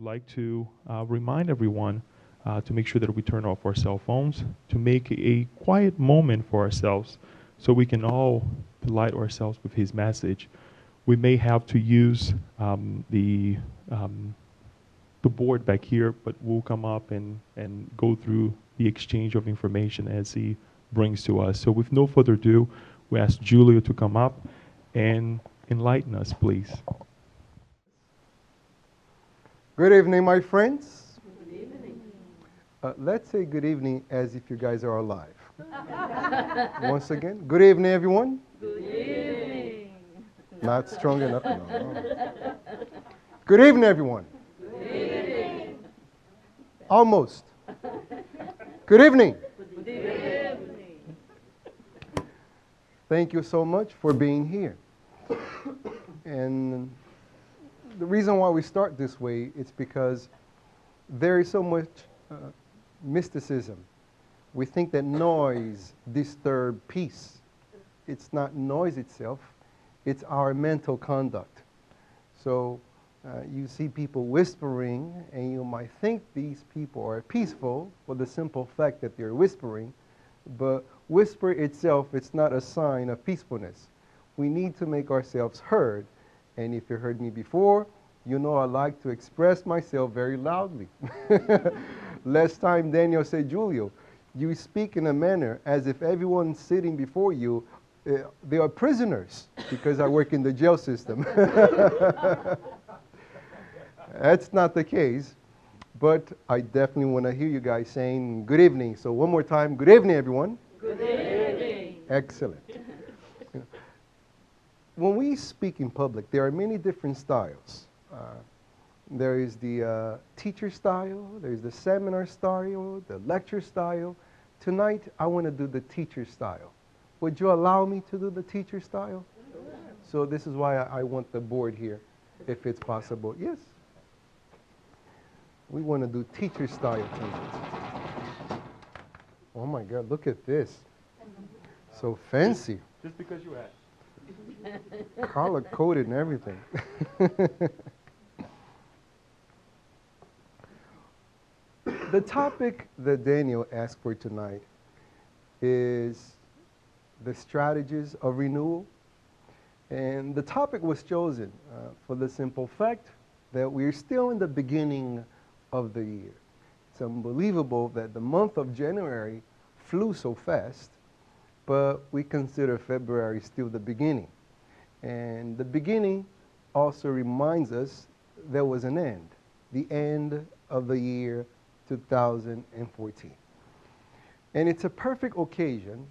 like to remind everyone to make sure that we turn off our cell phones, to make a quiet moment for ourselves so we can all delight ourselves with his message. We may have to use the board back here, but we'll come up and go through the exchange of information as he brings to us. So with no further ado, we ask Julio to come up and enlighten us, please. Good evening, my friends. Good evening. Let's say good evening as if you guys are alive. Once again, good evening, everyone. Good evening. Not strong enough? No. Good evening, everyone. Good evening. Almost. Good evening. Good evening. Thank you so much for being here. And the reason why we start this way is because there is so much mysticism. We think that noise disturbs peace. It's not noise itself, it's our mental conduct. So you see people whispering, and you might think these people are peaceful for the simple fact that they're whispering, but whisper itself, it's not a sign of peacefulness. We need to make ourselves heard. And if you heard me before, you know I like to express myself very loudly. Last time Daniel said, Julio, you speak in a manner as if everyone sitting before you, they are prisoners, because I work in the jail system. That's not the case, but I definitely want to hear you guys saying good evening. So one more time, good evening, everyone. Good evening. Excellent. When we speak in public, there are many different styles. There is the teacher style, there's the seminar style, the lecture style. Tonight, I want to do the teacher style. Would you allow me to do the teacher style? Sure. So this is why I want the board here, if it's possible. Yes. We want to do teacher style tonight. Oh my God, look at this. So fancy. Just because you asked. Color-coded and everything. The topic that Daniel asked for tonight is the strategies of renewal. And the topic was chosen for the simple fact that we're still in the beginning of the year. It's unbelievable that the month of January flew so fast, but we consider February still the beginning. And the beginning also reminds us there was an end, the end of the year 2014. And it's a perfect occasion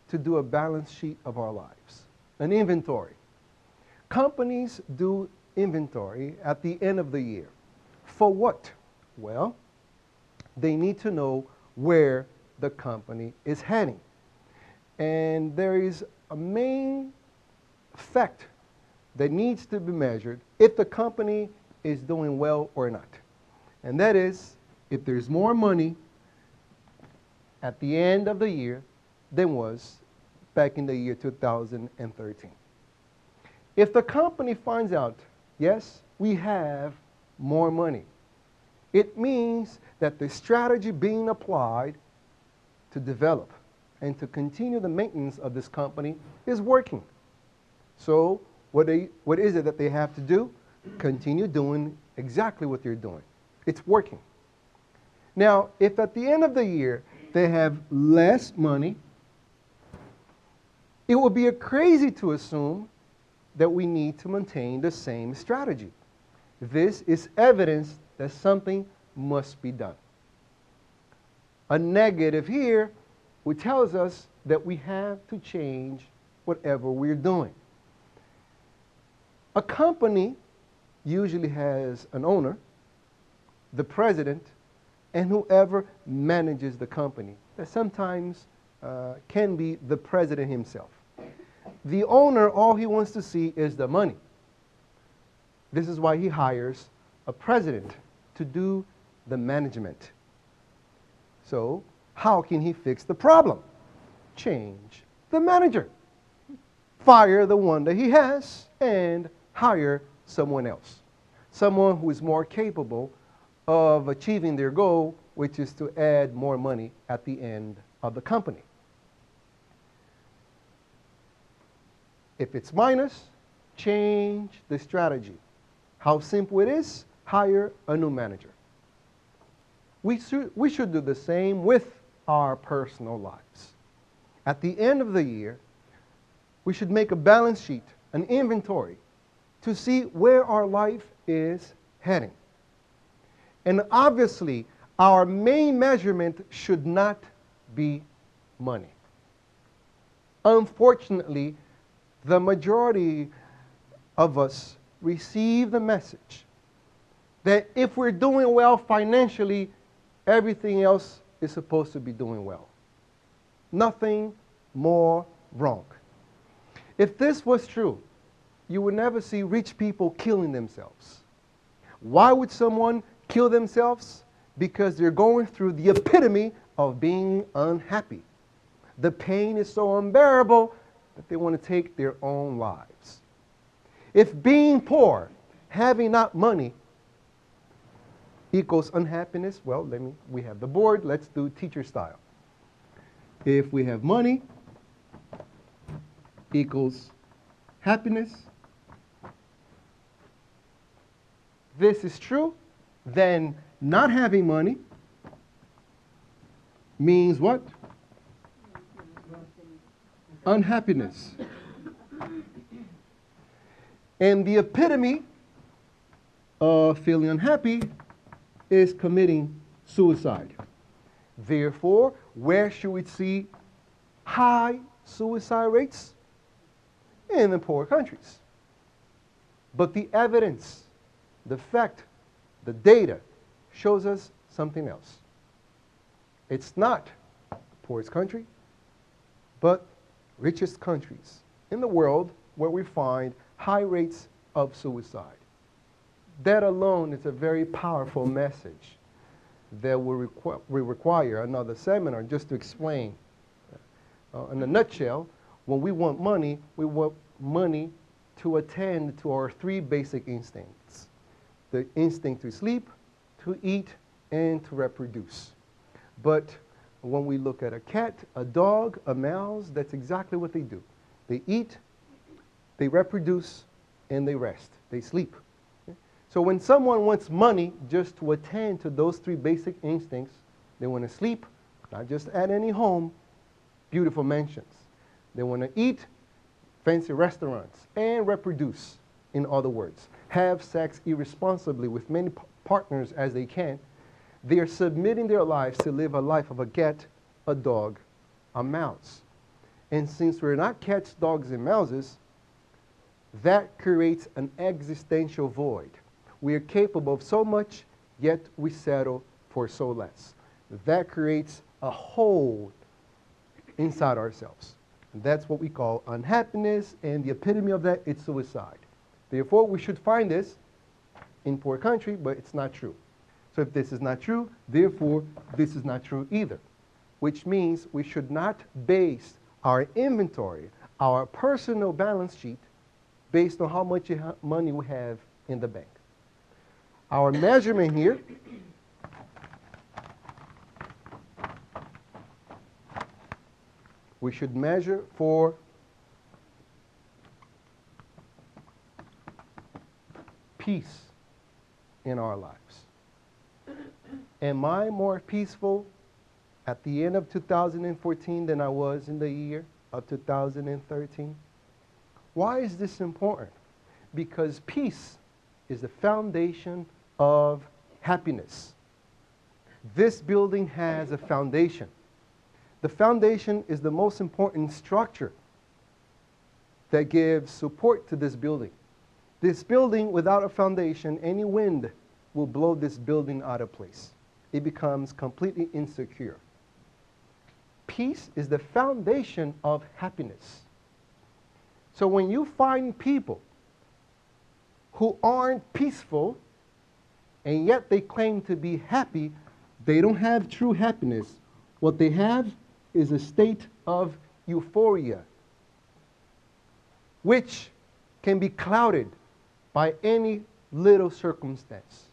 to do a balance sheet of our lives, an inventory. Companies do inventory at the end of the year. For what? Well, they need to know where the company is heading. And there is a main fact that needs to be measured if the company is doing well or not. And that is, if there's more money at the end of the year than was back in the year 2013. If the company finds out, yes, we have more money, it means that the strategy being applied to develop and to continue the maintenance of this company is working. So what is it that they have to do? Continue doing exactly what they're doing. It's working. Now, if at the end of the year they have less money, it would be crazy to assume that we need to maintain the same strategy. This is evidence that something must be done. A negative here, which tells us that we have to change whatever we're doing. A company usually has an owner, the president, and whoever manages the company. That sometimes can be the president himself. The owner, all he wants to see is the money. This is why he hires a president to do the management. So, how can he fix the problem? Change the manager. Fire the one that he has and hire someone else. someone who is more capable of achieving their goal, which is to add more money at the end of the company. If it's minus, change the strategy. How simple it is, hire a new manager. We should do the same with our personal lives. At the end of the year, we should make a balance sheet, an inventory, to see where our life is heading. And obviously, our main measurement should not be money. Unfortunately, the majority of us receive the message that if we're doing well financially, everything else is supposed to be doing well. Nothing more wrong. If this was true, you would never see rich people killing themselves. Why would someone kill themselves? Because they're going through the epitome of being unhappy. The pain is so unbearable that they want to take their own lives. If being poor, having not money, equals unhappiness, well, we have the board, let's do teacher style. If we have money equals happiness, this is true, then not having money means what? Unhappiness. And the epitome of feeling unhappy is committing suicide. Therefore, where should we see high suicide rates? In the poor countries. But the evidence, the fact, the data shows us something else. It's not the poorest country, but richest countries in the world where we find high rates of suicide. That alone is a very powerful message that will require another seminar just to explain. In a nutshell, when we want money to attend to our three basic instincts. The instinct to sleep, to eat, and to reproduce. But when we look at a cat, a dog, a mouse, that's exactly what they do. They eat, they reproduce, and they rest. They sleep. So when someone wants money just to attend to those three basic instincts, they want to sleep, not just at any home, beautiful mansions. They want to eat, fancy restaurants, and reproduce, in other words. Have sex irresponsibly with many partners as they can. They are submitting their lives to live a life of a cat, a dog, a mouse. And since we're not cats, dogs, and mouses, that creates an existential void. We are capable of so much, yet we settle for so less. That creates a hole inside ourselves. And that's what we call unhappiness, and the epitome of that is suicide. Therefore, we should find this in poor country, but it's not true. So if this is not true, therefore, this is not true either, which means we should not base our inventory, our personal balance sheet, based on how much money we have in the bank. Our measurement here we should measure for peace in our lives. Am I more peaceful at the end of 2014 than I was in the year of 2013? Why is this important? Because peace is the foundation of happiness. This building has a foundation. The foundation is the most important structure that gives support to this building. This building, without a foundation, any wind will blow this building out of place. It becomes completely insecure. Peace is the foundation of happiness. So when you find people who aren't peaceful and yet they claim to be happy, they don't have true happiness. What they have is a state of euphoria, which can be clouded by any little circumstance.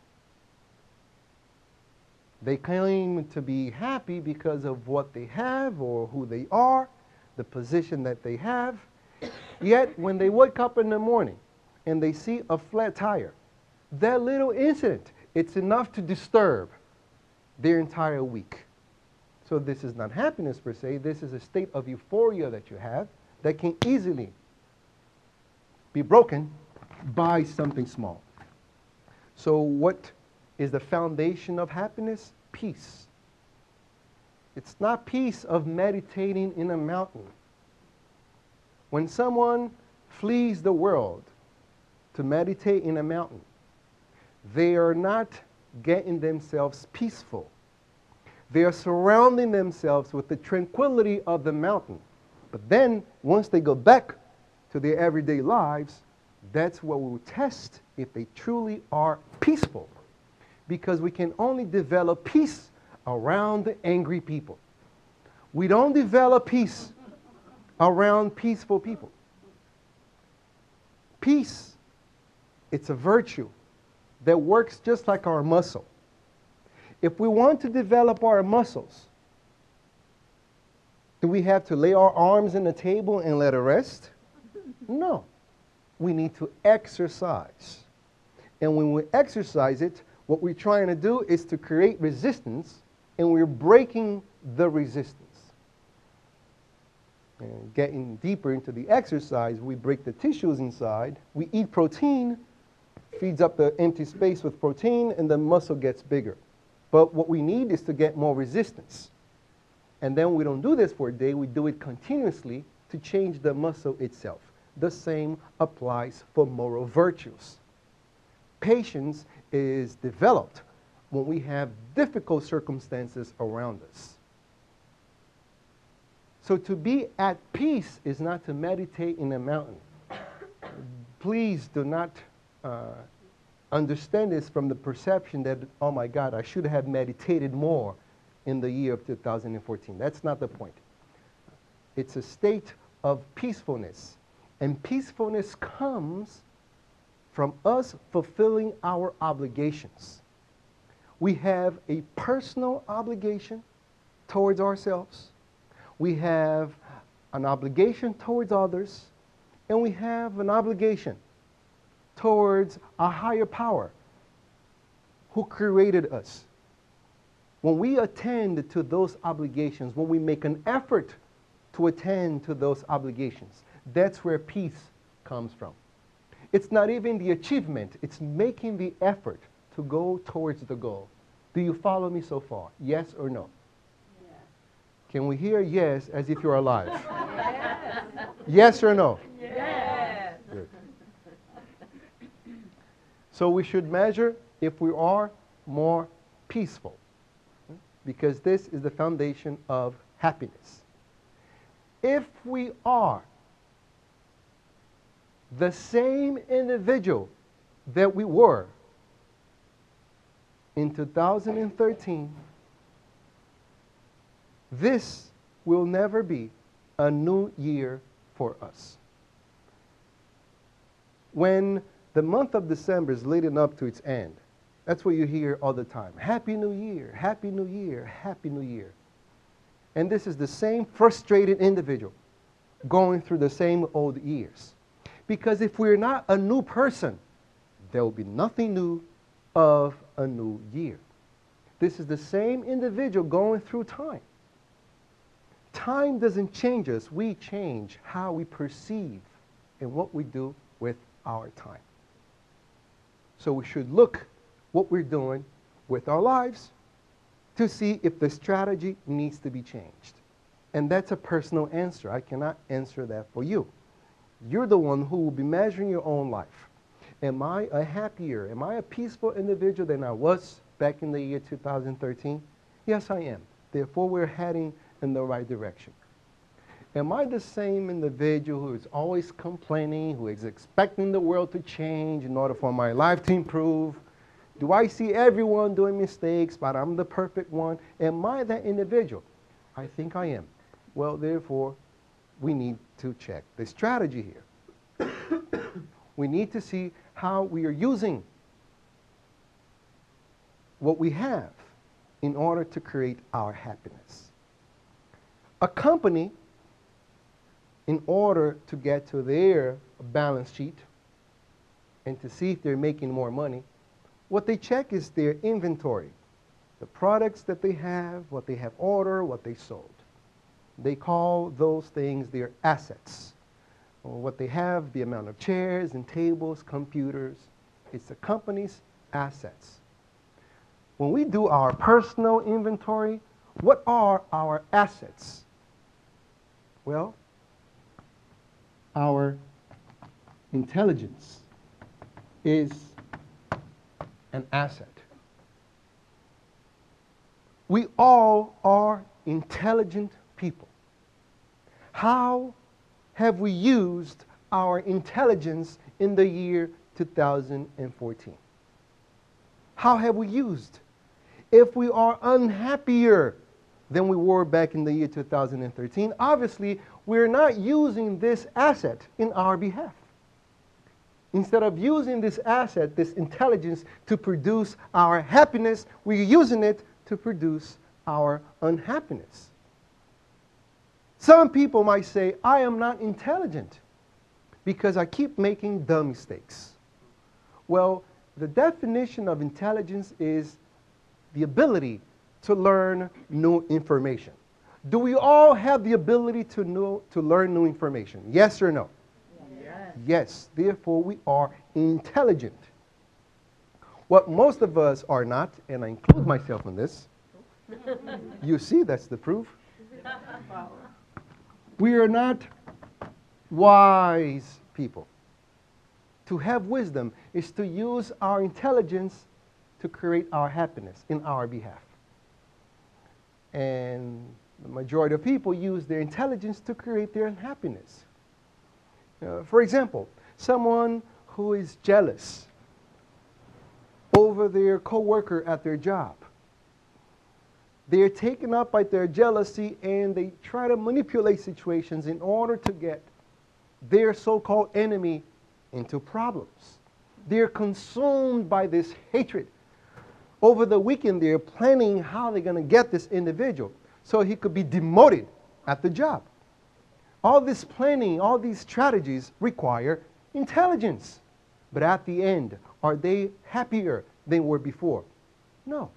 They claim to be happy because of what they have or who they are, the position that they have. Yet, when they wake up in the morning and they see a flat tire, that little incident, it's enough to disturb their entire week. So this is not happiness per se. This is a state of euphoria that you have that can easily be broken by something small. So what is the foundation of happiness? Peace. It's not peace of meditating in a mountain. When someone flees the world to meditate in a mountain, they are not getting themselves peaceful. They are surrounding themselves with the tranquility of the mountain. But then, once they go back to their everyday lives, that's what we will test if they truly are peaceful. Because we can only develop peace around the angry people. We don't develop peace around peaceful people. Peace, it's a virtue that works just like our muscle. If we want to develop our muscles, do we have to lay our arms on the table and let it rest? No. We need to exercise. And when we exercise it, what we're trying to do is to create resistance, and we're breaking the resistance. And getting deeper into the exercise, we break the tissues inside. We eat protein, feeds up the empty space with protein, and the muscle gets bigger. But what we need is to get more resistance. And then we don't do this for a day, we do it continuously to change the muscle itself. The same applies for moral virtues. Patience is developed when we have difficult circumstances around us. So to be at peace is not to meditate in a mountain. Please do not understand this from the perception that, oh my God, I should have meditated more in the year of 2014. That's not the point. It's a state of peacefulness. And peacefulness comes from us fulfilling our obligations. We have a personal obligation towards ourselves. We have an obligation towards others. And we have an obligation towards a higher power who created us. When we attend to those obligations, when we make an effort to attend to those obligations, that's where peace comes from. It's not even the achievement, it's making the effort to go towards the goal. Do you follow me so far? Yes or no? Yes. Can we hear yes as if you're alive? Yes. Yes or no? Yes. Good. So we should measure if we are more peaceful, because this is the foundation of happiness. If we are the same individual that we were in 2013, this will never be a new year for us. When the month of December is leading up to its end, that's what you hear all the time. Happy New Year, Happy New Year, Happy New Year. And this is the same frustrated individual going through the same old years. Because if we're not a new person, there will be nothing new of a new year. This is the same individual going through time. Time doesn't change us. We change how we perceive and what we do with our time. So we should look what we're doing with our lives to see if the strategy needs to be changed. And that's a personal answer. I cannot answer that for you. You're the one who will be measuring your own life. Am I a happier, am I a peaceful individual than I was back in the year 2013? Yes, I am. Therefore, we're heading in the right direction. Am I the same individual who is always complaining, who is expecting the world to change in order for my life to improve? Do I see everyone doing mistakes, but I'm the perfect one? Am I that individual? I think I am. Well, therefore, we need to check the strategy here. We need to see how we are using what we have in order to create our happiness. A company, in order to get to their balance sheet and to see if they're making more money, what they check is their inventory, the products that they have, what they have ordered, what they sold. They call those things their assets. Or what they have, the amount of chairs and tables, computers. It's the company's assets. When we do our personal inventory, what are our assets? Well, our intelligence is an asset. We all are intelligent people. How have we used our intelligence in the year 2014? How have we used? If we are unhappier than we were back in the year 2013, obviously we're not using this asset in our behalf. Instead of using this asset, this intelligence, to produce our happiness, we're using it to produce our unhappiness. Some people might say, I am not intelligent because I keep making dumb mistakes. Well, the definition of intelligence is the ability to learn new information. Do we all have the ability to learn new information? Yes or no? Yes. Yes. Therefore, we are intelligent. What most of us are not, and I include myself in this, you see, that's the proof. We are not wise people. To have wisdom is to use our intelligence to create our happiness in our behalf. And the majority of people use their intelligence to create their unhappiness. For example, someone who is jealous over their coworker at their job. They're taken up by their jealousy and they try to manipulate situations in order to get their so-called enemy into problems. They're consumed by this hatred. Over the weekend, they're planning how they're going to get this individual so he could be demoted at the job. All this planning, all these strategies require intelligence. But at the end, are they happier than were before? No.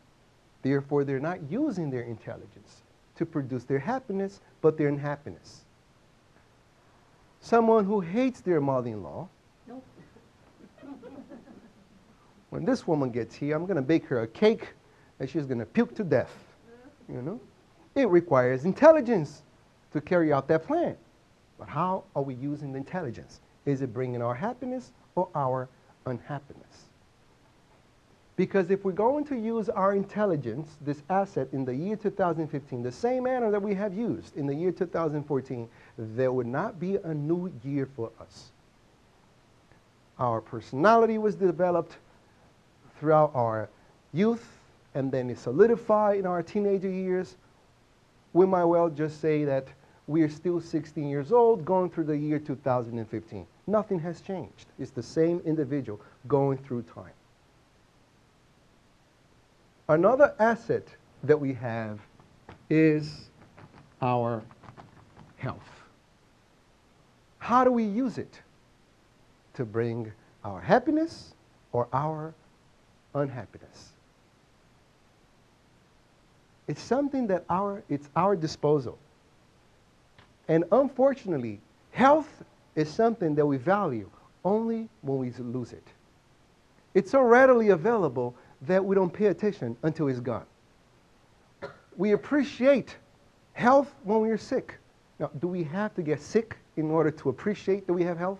Therefore, they're not using their intelligence to produce their happiness, but their unhappiness. Someone who hates their mother-in-law, Nope. when this woman gets here, I'm going to bake her a cake and she's going to puke to death. You know? It requires intelligence to carry out that plan. But how are we using the intelligence? Is it bringing our happiness or our unhappiness? Because if we're going to use our intelligence, this asset, in the year 2015, the same manner that we have used in the year 2014, there would not be a new year for us. Our personality was developed throughout our youth, and then it solidified in our teenager years. We might well just say that we are still 16 years old going through the year 2015. Nothing has changed. It's the same individual going through time. Another asset that we have is our health. How do we use it? To bring our happiness or our unhappiness? It's something that it's our disposal. And unfortunately, health is something that we value only when we lose it. It's so readily available that we don't pay attention until it's gone. We appreciate health when we're sick. Now, do we have to get sick in order to appreciate that we have health?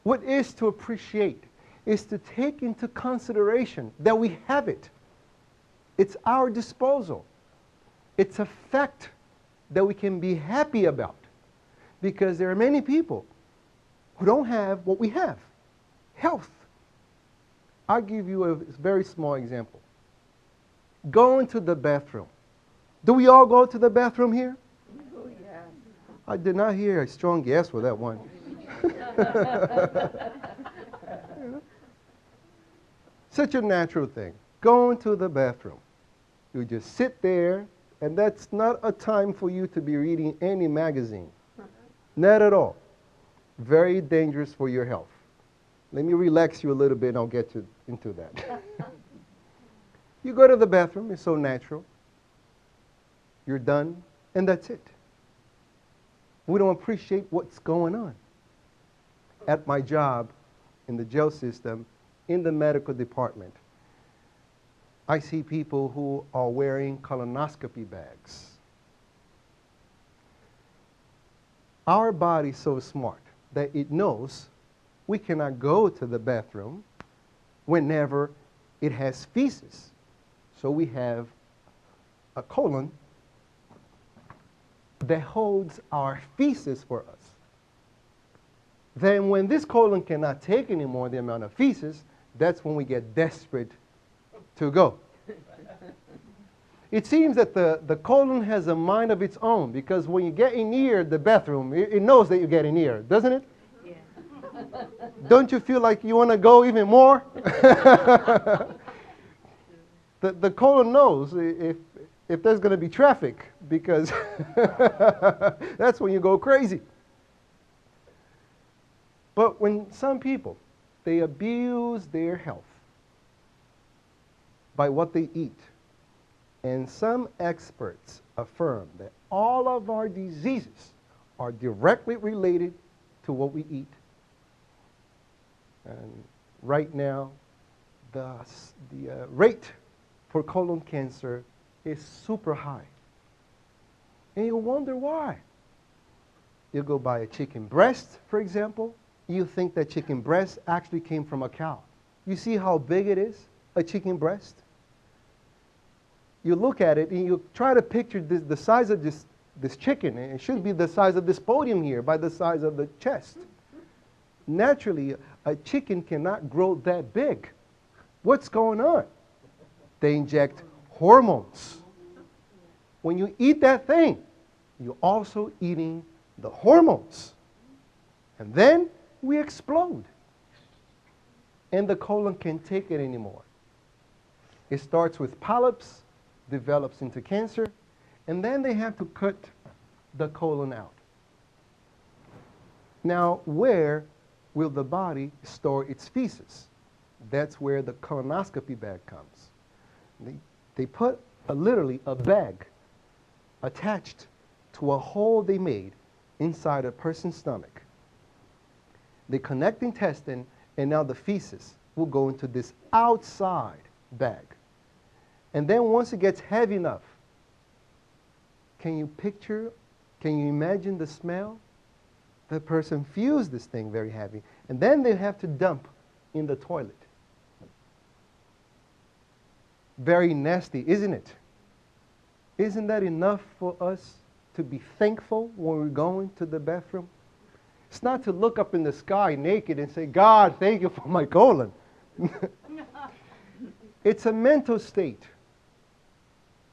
What is to appreciate is to take into consideration that we have it. It's our disposal. It's a fact that we can be happy about, because there are many people who don't have what we have, health. I'll give you a very small example. Going to the bathroom. Do we all go to the bathroom here? Oh, yes. I did not hear a strong yes for that one. Such a natural thing. going to the bathroom. You just sit there, and that's not a time for you to be reading any magazine. Not at all. Very dangerous for your health. Let me relax you a little bit, and I'll get into that. You go to the bathroom, it's so natural. You're done, and that's it. We don't appreciate what's going on. At my job, in the jail system, in the medical department, I see people who are wearing colonoscopy bags. Our body's so smart that it knows we cannot go to the bathroom whenever it has feces. So we have a colon that holds our feces for us. Then when this colon cannot take anymore the amount of feces, that's when we get desperate to go. It seems that the colon has a mind of its own, because when you get near the bathroom, it knows that you're getting near, doesn't it? Yeah. Don't you feel like you want to go even more? The colon knows if there's going to be traffic, because that's when you go crazy. But when some people, they abuse their health by what they eat, and some experts affirm that all of our diseases are directly related to what we eat. And right now, the rate for colon cancer is super high. And you wonder why. You go buy a chicken breast, for example. You think that chicken breast actually came from a cow. You see how big it is, a chicken breast? You look at it and you try to picture the size of this chicken. It should be the size of this podium here, by the size of the chest. Naturally, a chicken cannot grow that big. What's going on? They inject hormones. When you eat that thing, you're also eating the hormones. And then we explode. And the colon can't take it anymore. It starts with polyps, develops into cancer, and then they have to cut the colon out. Now, where will the body store its feces? That's where the colonoscopy bag comes. They put literally a bag attached to a hole they made inside a person's stomach. They connect the intestine, and now the feces will go into this outside bag. And then once it gets heavy enough, can you imagine the smell? The person feels this thing very heavy, and then they have to dump in the toilet. Very nasty, isn't it? Isn't that enough for us to be thankful when we're going to the bathroom? It's not to look up in the sky naked and say, God, thank you for my colon. It's a mental state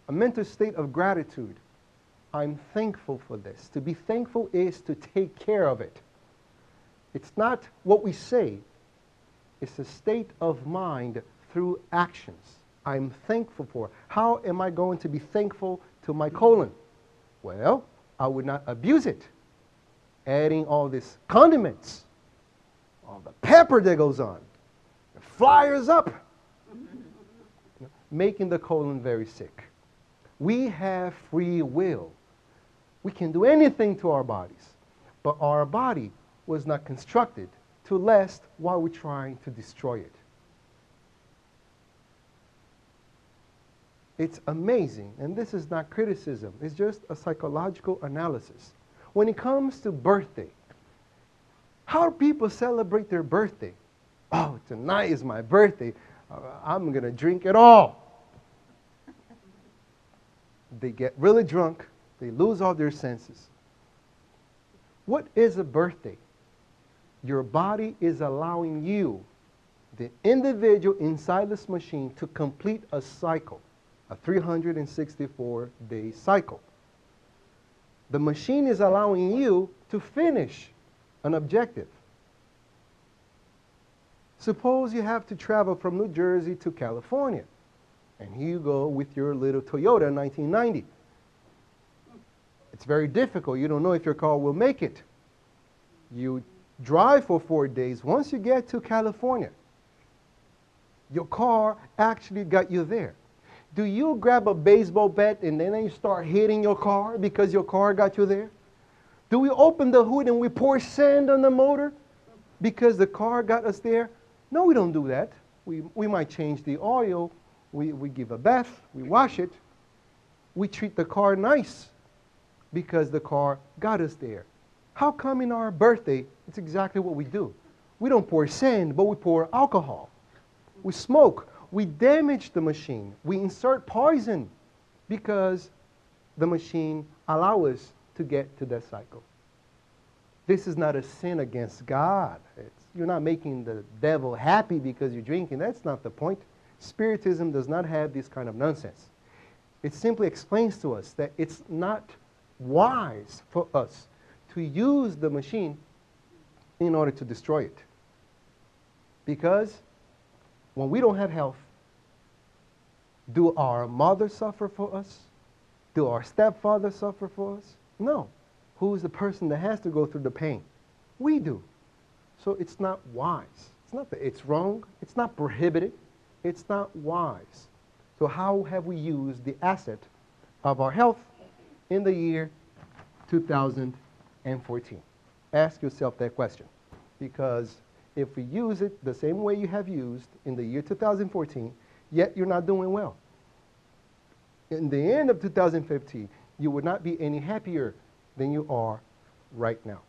of gratitude. I'm thankful for this. To be thankful is to take care of it. It's not what we say. It's a state of mind through actions. I'm thankful for. How am I going to be thankful to my colon? Well, I would not abuse it. Adding all these condiments, all the pepper that goes on, it fires up, making the colon very sick. We have free will. We can do anything to our bodies, but our body was not constructed to last while we're trying to destroy it. It's amazing, and this is not criticism. It's just a psychological analysis. When it comes to birthday, how do people celebrate their birthday? Oh, tonight is my birthday. I'm going to drink it all. They get really drunk. They lose all their senses. What is a birthday? Your body is allowing you, the individual inside this machine, to complete a cycle, a 364-day cycle. The machine is allowing you to finish an objective. Suppose you have to travel from New Jersey to California. And here you go with your little Toyota 1990. It's very difficult. You don't know if your car will make it. You drive for 4 days. Once you get to California, your car actually got you there. Do you grab a baseball bat and then you start hitting your car because your car got you there? Do we open the hood and we pour sand on the motor because the car got us there? No, we don't do that. We might change the oil. We give a bath. We wash it. We treat the car nice because the car got us there. How come in our birthday, it's exactly what we do? We don't pour sand, but we pour alcohol. We smoke. We damage the machine. We insert poison because the machine allows us to get to that cycle. This is not a sin against God. You're not making the devil happy because you're drinking. That's not the point. Spiritism does not have this kind of nonsense. It simply explains to us that it's not wise for us to use the machine in order to destroy it. Because when we don't have health, do our mother suffer for us? Do our stepfather suffer for us? No. Who is the person that has to go through the pain? We do. So it's not wise. It's not that it's wrong. It's not prohibited. It's not wise. So how have we used the asset of our health in the year 2014? Ask yourself that question. Because if we use it the same way you have used in the year 2014, yet you're not doing well. In the end of 2015, you would not be any happier than you are right now.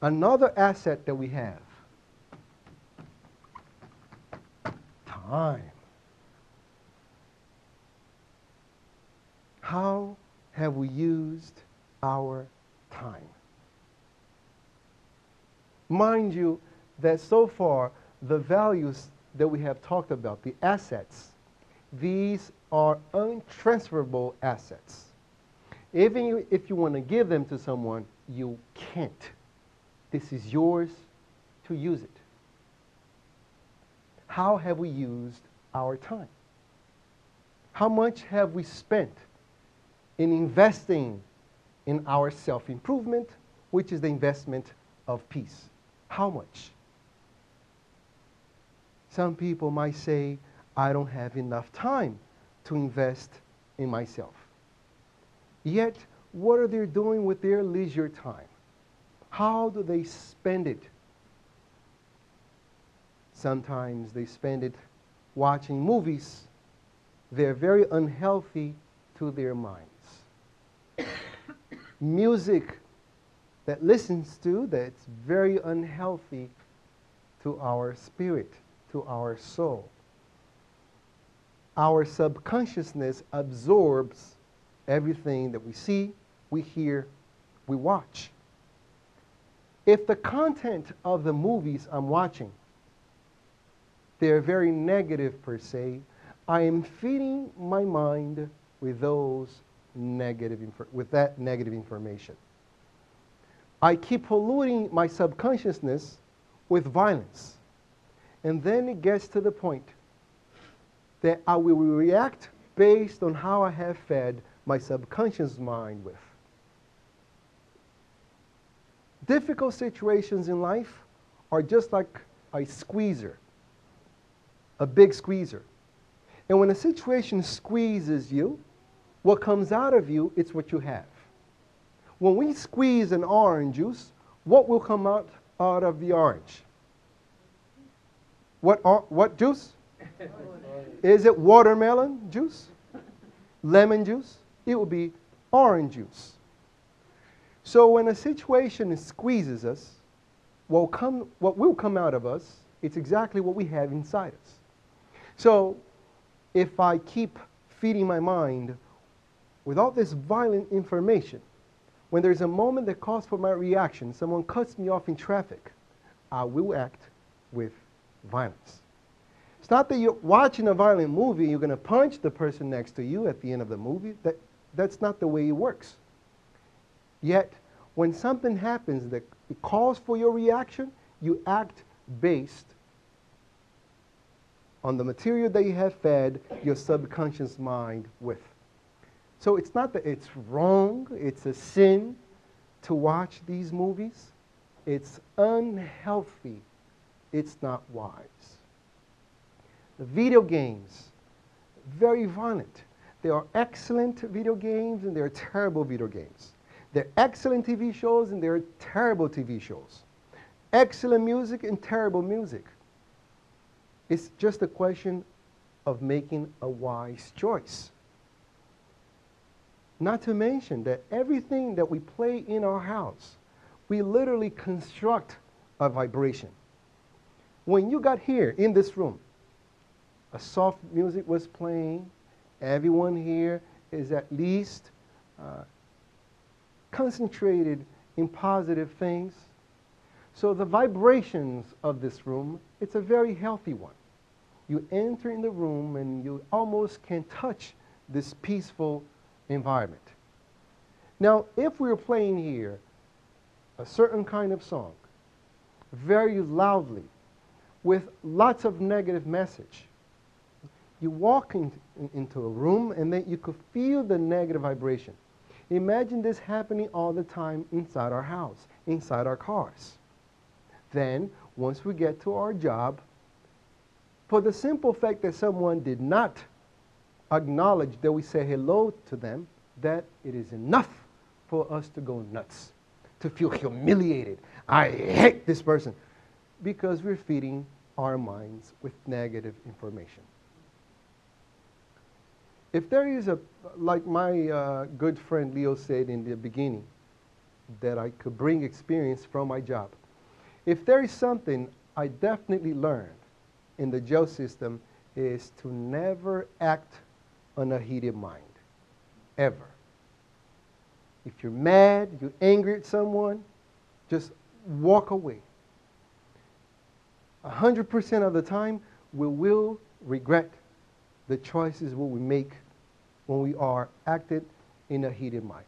Another asset that we have, time. How have we used our time? Mind you, that so far, the values that we have talked about, the assets, these are untransferable assets. Even if you want to give them to someone, you can't. This is yours to use it. How have we used our time? How much have we spent in investing in our self-improvement, which is the investment of peace? How much? Some people might say, I don't have enough time to invest in myself. Yet, what are they doing with their leisure time? How do they spend it? Sometimes they spend it watching movies. They're very unhealthy to their minds. Music that listens to, that's very unhealthy to our spirit, to our soul. Our subconsciousness absorbs everything that we see, we hear, we watch. If the content of the movies I'm watching, they're very negative per se, I am feeding my mind with that negative information. I keep polluting my subconsciousness with violence. And then it gets to the point that I will react based on how I have fed my subconscious mind with. Difficult situations in life are just like a squeezer, a big squeezer. And when a situation squeezes you, what comes out of you, it's what you have. When we squeeze an orange juice, what will come out of the orange? What juice? Is it watermelon juice? Lemon juice? It will be orange juice. So when a situation squeezes us, what will come out of us, it's exactly what we have inside us. So if I keep feeding my mind with all this violent information, when there's a moment that calls for my reaction, someone cuts me off in traffic, I will act with violence. It's not that you're watching a violent movie, you're going to punch the person next to you at the end of the movie. That's not the way it works. Yet, when something happens that calls for your reaction, you act based on the material that you have fed your subconscious mind with. So it's not that it's wrong, it's a sin to watch these movies. It's unhealthy. It's not wise. The video games, very violent. There are excellent video games and there are terrible video games. There are excellent TV shows and there are terrible TV shows. Excellent music and terrible music. It's just a question of making a wise choice. Not to mention that everything that we play in our house, we literally construct a vibration. When you got here in this room, a soft music was playing. Everyone here is at least concentrated in positive things. So the vibrations of this room, it's a very healthy one. You enter in the room and you almost can touch this peaceful environment. Now, if we were playing here a certain kind of song, very loudly, with lots of negative message, you walk into a room and then you could feel the negative vibration. Imagine this happening all the time inside our house, inside our cars. Then, once we get to our job, for the simple fact that someone did not acknowledge that we say hello to them, that it is enough for us to go nuts, to feel humiliated. I hate this person, because we're feeding our minds with negative information. If there is like my good friend Leo said in the beginning, that I could bring experience from my job. If there is something I definitely learned in the jail system, is to never act on a heated mind, ever. If you're mad, you're angry at someone, just walk away. 100% of the time, we will regret the choices what we make when we are acted in a heated mind.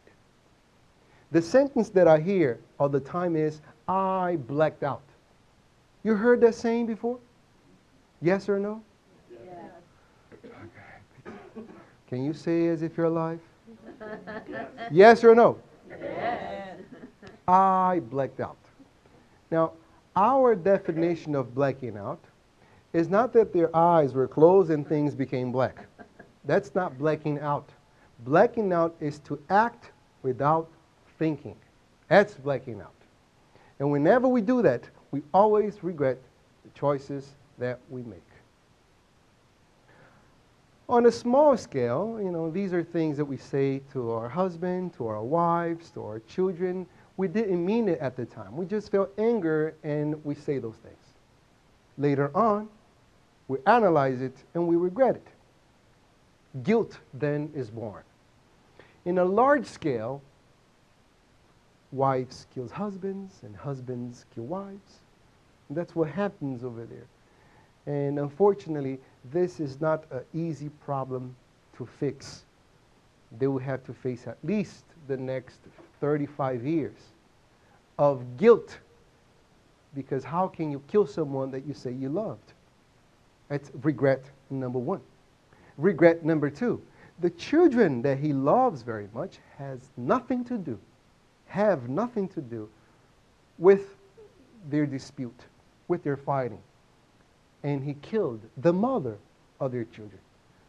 The sentence that I hear all the time is, I blacked out. You heard that saying before? Yes or no? Yes. Okay. Can you say as if you're alive? Yes or no? Yes. I blacked out. Now, our definition of blacking out is not that their eyes were closed and things became black. That's not blacking out. Blacking out is to act without thinking. That's blacking out. And whenever we do that, we always regret the choices that we make. On a small scale, these are things that we say to our husband, to our wives, to our children. We didn't mean it at the time. We just felt anger and we say those things. Later on, we analyze it and we regret it. Guilt then is born. In a large scale, wives kill husbands and husbands kill wives. And that's what happens over there. And unfortunately, this is not an easy problem to fix. They will have to face at least the next 35 years of guilt, because how can you kill someone that you say you loved? That's regret number one. Regret number two, the children that he loves very much have nothing to do with their dispute, with their fighting. And he killed the mother of their children.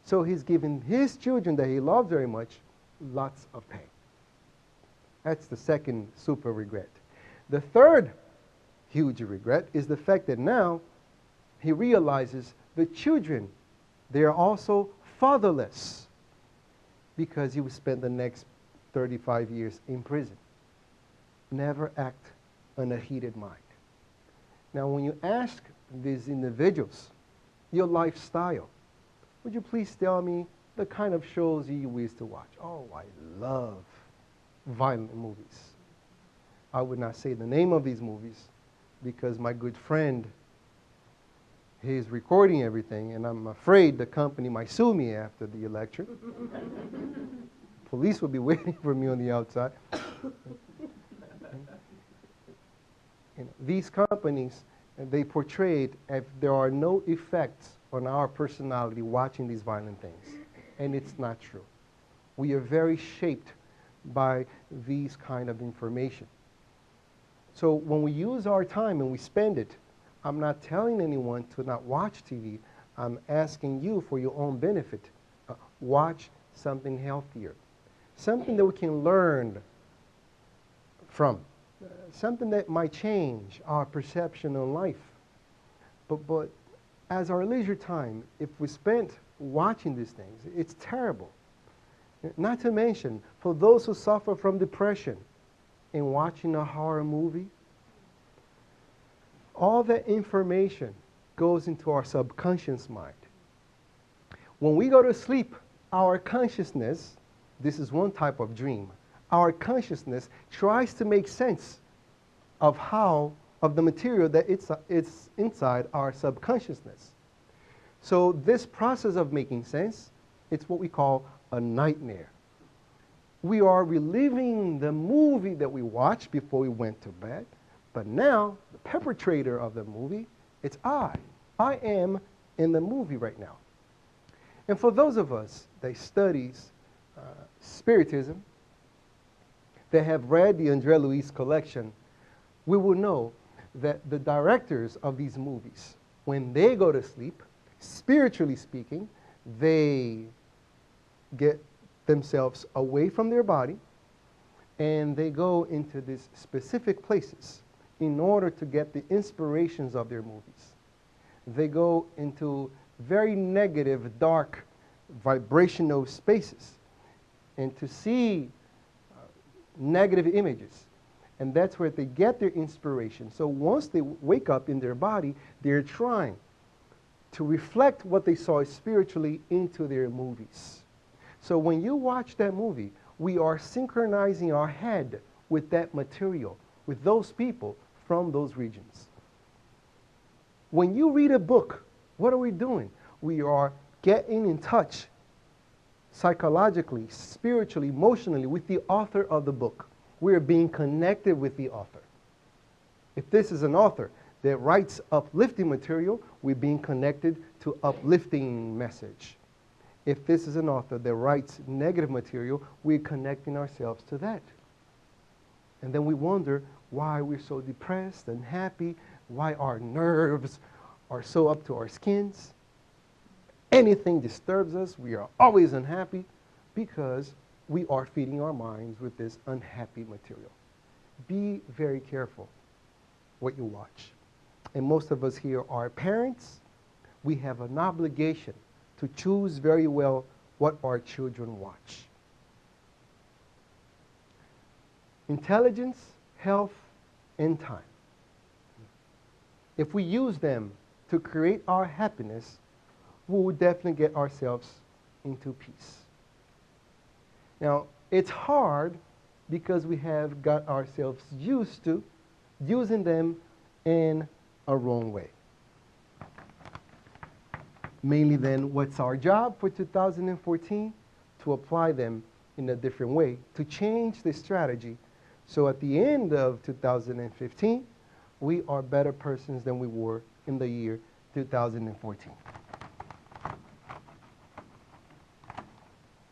So he's given his children that he loves very much lots of pain. That's the second super regret. The third huge regret is the fact that now he realizes the children, they are also fatherless, because he will spend the next 35 years in prison. Never act on a heated mind. Now, when you ask these individuals your lifestyle, would you please tell me the kind of shows you used to watch? Oh, I love violent movies. I would not say the name of these movies because my good friend, he's recording everything, and I'm afraid the company might sue me after the election. Police will be waiting for me on the outside. These companies, they portray it if there are no effects on our personality watching these violent things. And it's not true. We are very shaped by these kind of information. So when we use our time and we spend it, I'm not telling anyone to not watch TV. I'm asking you for your own benefit. Watch something healthier. Something that we can learn from. Something that might change our perception on life. But as our leisure time, if we spent watching these things, it's terrible. Not to mention, for those who suffer from depression in watching a horror movie, all that information goes into our subconscious mind. When we go to sleep, our consciousness, this is one type of dream, our consciousness tries to make sense of the material that it's inside our subconsciousness. So this process of making sense, it's what we call a nightmare. We are reliving the movie that we watched before we went to bed, but now the perpetrator of the movie, it's I. I am in the movie right now. And for those of us that studies Spiritism, that have read the André Louis collection, we will know that the directors of these movies, when they go to sleep, spiritually speaking, they get themselves away from their body and they go into these specific places in order to get the inspirations of their movies. They go into very negative, dark, vibrational spaces and to see negative images. And that's where they get their inspiration. So once they wake up in their body, they're trying to reflect what they saw spiritually into their movies. So when you watch that movie, we are synchronizing our head with that material, with those people from those regions. When you read a book, what are we doing? We are getting in touch psychologically, spiritually, emotionally with the author of the book. We are being connected with the author. If this is an author that writes uplifting material, we're being connected to uplifting message. If this is an author that writes negative material, we're connecting ourselves to that. And then we wonder why we're so depressed and happy, why our nerves are so up to our skins. Anything disturbs us, we are always unhappy because we are feeding our minds with this unhappy material. Be very careful what you watch. And most of us here are parents. We have an obligation to choose very well what our children watch. Intelligence, health, and time. If we use them to create our happiness, we will definitely get ourselves into peace. Now, it's hard because we have got ourselves used to using them in a wrong way. Mainly then, what's our job for 2014? To apply them in a different way, to change the strategy. So at the end of 2015, we are better persons than we were in the year 2014.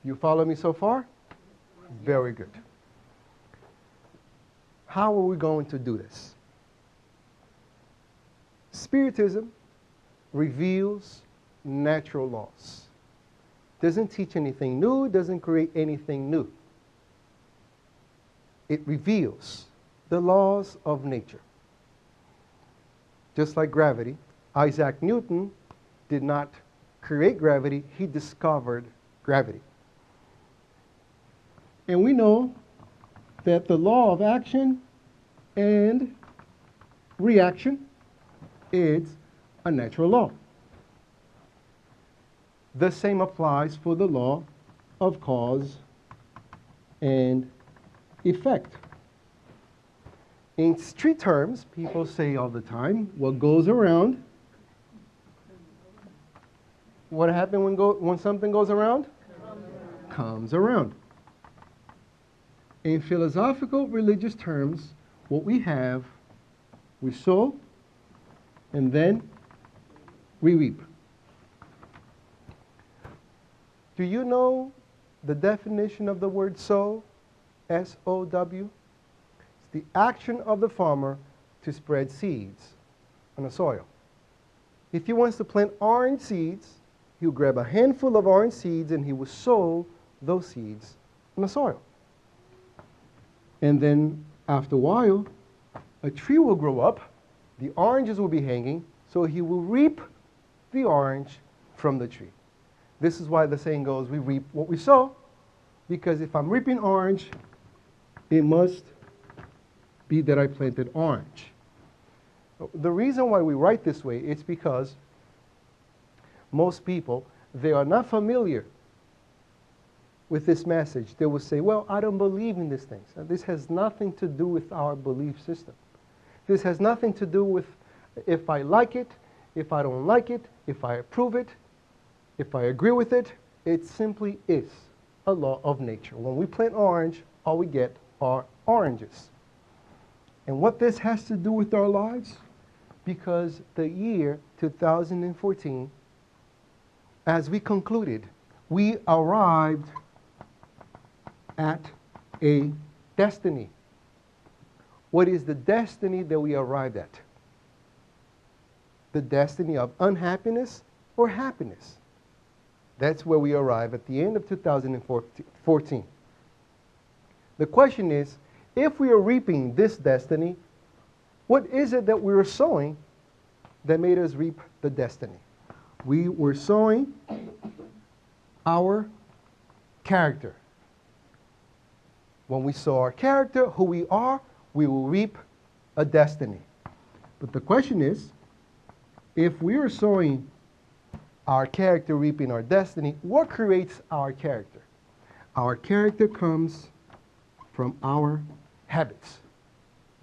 You follow me so far? Very good. How are we going to do this? Spiritism reveals natural laws. Doesn't teach anything new, doesn't create anything new. It reveals the laws of nature. Just like gravity, Isaac Newton did not create gravity, he discovered gravity. And we know that the law of action and reaction is a natural law. The same applies for the law of cause and effect. In street terms, people say all the time, what goes around, what happens when something goes around? Comes around. In philosophical religious terms, what we have, we sow, and then we reap. Do you know the definition of the word sow? S-O-W? It's the action of the farmer to spread seeds on the soil. If he wants to plant orange seeds, he'll grab a handful of orange seeds and he will sow those seeds in the soil. And then after a while, a tree will grow up, the oranges will be hanging, so he will reap the orange from the tree. This is why the saying goes, we reap what we sow, because if I'm reaping orange, it must be that I planted orange. The reason why we write this way is because most people, they are not familiar with this message. They will say, well, I don't believe in these things. This has nothing to do with our belief system. This has nothing to do with if I like it, if I don't like it, if I approve it, if I agree with it. It simply is a law of nature. When we plant orange, all we get are oranges. And what this has to do with our lives? Because the year 2014, as we concluded, we arrived at a destiny. What is the destiny that we arrived at? The destiny of unhappiness or happiness. That's where we arrive at the end of 2014. The question is, if we are reaping this destiny, what is it that we were sowing that made us reap the destiny? We were sowing our character. When we sow our character, who we are, we will reap a destiny. But the question is, if we are sowing our character, reaping our destiny, what creates our character? Our character comes from our habits.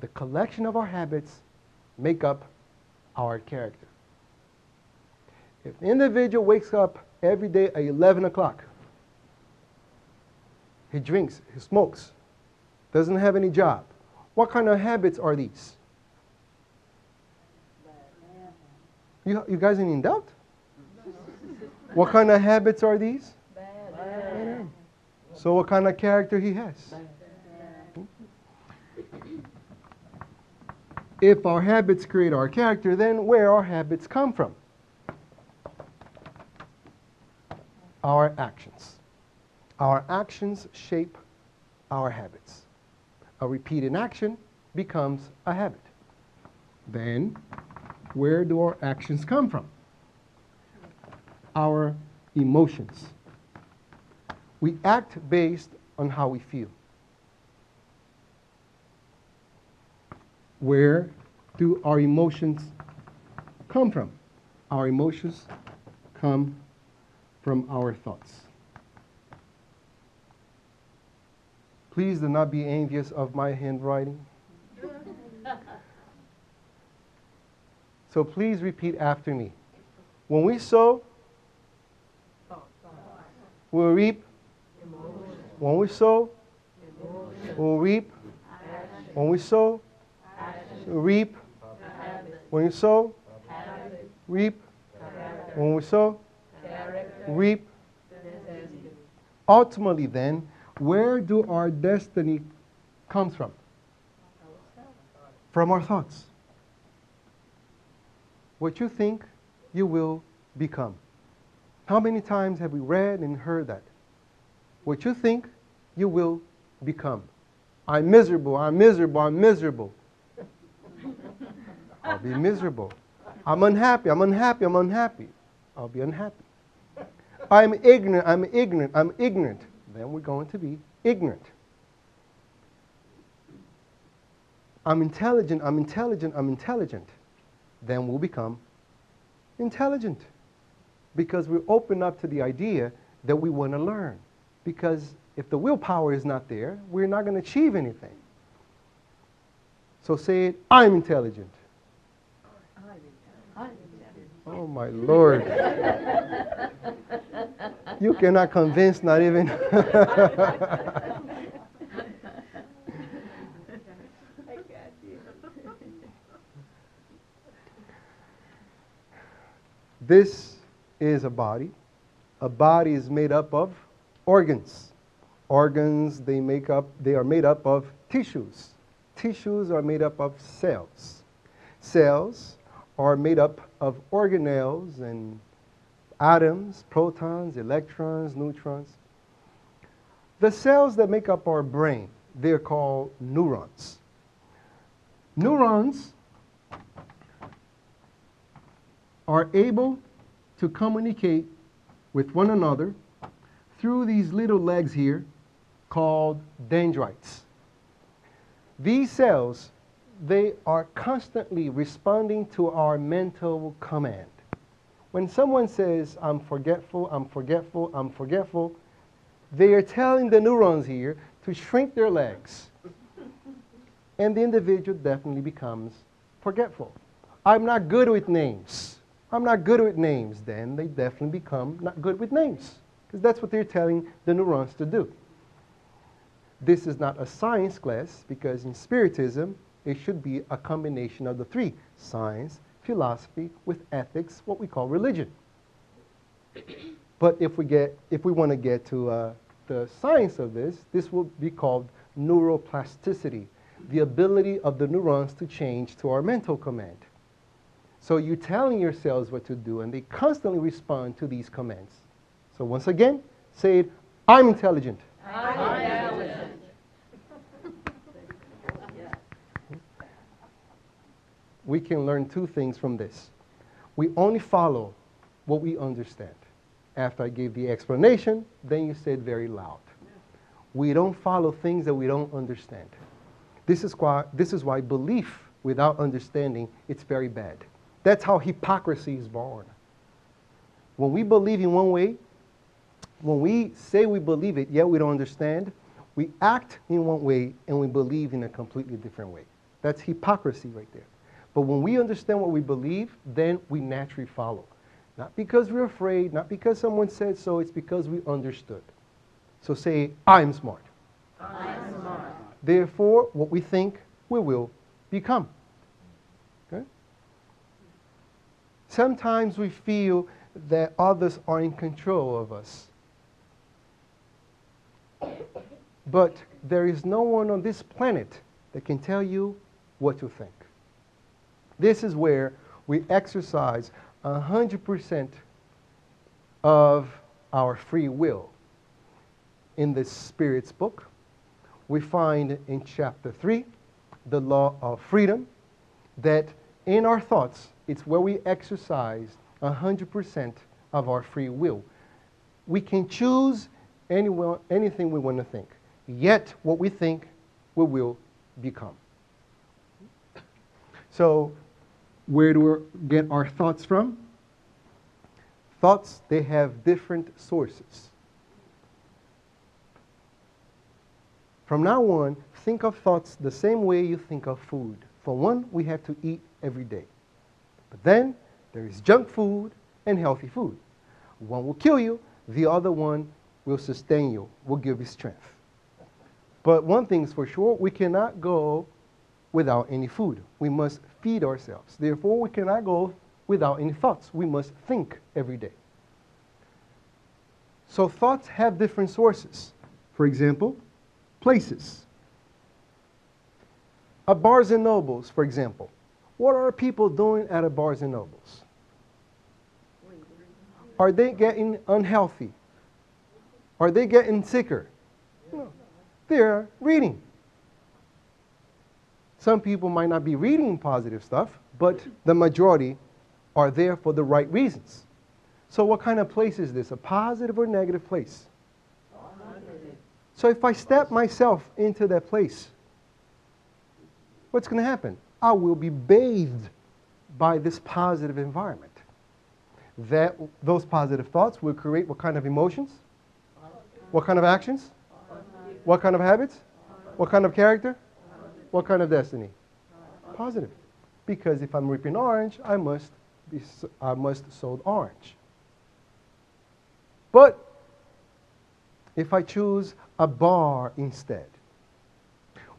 The collection of our habits make up our character. If the individual wakes up every day at 11 o'clock, he drinks, he smokes, doesn't have any job, what kind of habits are these? You guys in doubt? What kind of habits are these? Bad. So what kind of character he has? If our habits create our character, then where our habits come from? Our actions. Our actions shape our habits. A repeated action becomes a habit. Then, where do our actions come from? Our emotions. We act based on how we feel. Where do our emotions come from? Our emotions come from our thoughts. Please do not be envious of my handwriting. So please repeat after me. When we sow, we'll reap. When we sow, we'll reap. When we sow, reap. When you sow, reap. When we sow, reap. Ultimately then, where do our destiny come from? From our thoughts. What you think, you will become. How many times have we read and heard that? What you think, you will become. I'm miserable, I'm miserable, I'm miserable. I'll be miserable. I'm unhappy, I'm unhappy, I'm unhappy. I'll be unhappy. I'm ignorant, I'm ignorant, I'm ignorant. Then we're going to be ignorant. I'm intelligent, I'm intelligent, I'm intelligent. Then we'll become intelligent. Because we open up to the idea that we want to learn. Because if the willpower is not there, we're not going to achieve anything. So say it, I'm intelligent. Oh my Lord. You cannot convince not even. This is a body. A body is made up of organs. Organs, they are made up of tissues. Tissues are made up of cells. Cells are made up of organelles and atoms, protons, electrons, neutrons. The cells that make up our brain, they're called neurons. Neurons are able to communicate with one another through these little legs here called dendrites. These cells, they are constantly responding to our mental command. When someone says, I'm forgetful, I'm forgetful, I'm forgetful, they are telling the neurons here to shrink their legs. And the individual definitely becomes forgetful. I'm not good with names. I'm not good with names. Then they definitely become not good with names, because that's what they're telling the neurons to do. This is not a science class, because in Spiritism, it should be a combination of the three: science, philosophy, with ethics, what we call religion. But if we want to get to the science of this will be called neuroplasticity, the ability of the neurons to change to our mental command. So you're telling your cells what to do, and they constantly respond to these commands. So once again, say it, I'm intelligent. I'm intelligent. We can learn two things from this. We only follow what we understand. After I gave the explanation, then you said very loud. We don't follow things that we don't understand. This is why belief without understanding, it's very bad. That's how hypocrisy is born. When we believe in one way, when we say we believe it, yet we don't understand, we act in one way and we believe in a completely different way. That's hypocrisy right there. But when we understand what we believe, then we naturally follow. Not because we're afraid, not because someone said so, it's because we understood. So say, I'm smart. I'm smart. Therefore, what we think, we will become. Okay? Sometimes we feel that others are in control of us. But there is no one on this planet that can tell you what to think. This is where we exercise 100% of our free will. In the Spirit's book, we find in chapter 3, the law of freedom, that in our thoughts, it's where we exercise 100% of our free will. We can choose anything we want to think. Yet, what we think, we will become. So, where do we get our thoughts from? Thoughts, they have different sources. From now on, think of thoughts the same way you think of food. For one, we have to eat every day. But then, there is junk food and healthy food. One will kill you, the other one will sustain you, will give you strength. But one thing is for sure, we cannot go without any food. We must feed ourselves. Therefore, we cannot go without any thoughts. We must think every day. So thoughts have different sources. For example, places. At Barnes and Nobles, for example. What are people doing at a Barnes and Nobles? Are they getting unhealthy? Are they getting sicker? No. They're reading. Some people might not be reading positive stuff, but the majority are there for the right reasons. So what kind of place is this? A positive or negative place? Positive. So if I step myself into that place, what's going to happen? I will be bathed by this positive environment. Those positive thoughts will create what kind of emotions? What kind of actions? What kind of habits? What kind of character? What kind of destiny? Positive. Because if I'm reaping orange, I must sow orange. But if I choose a bar instead,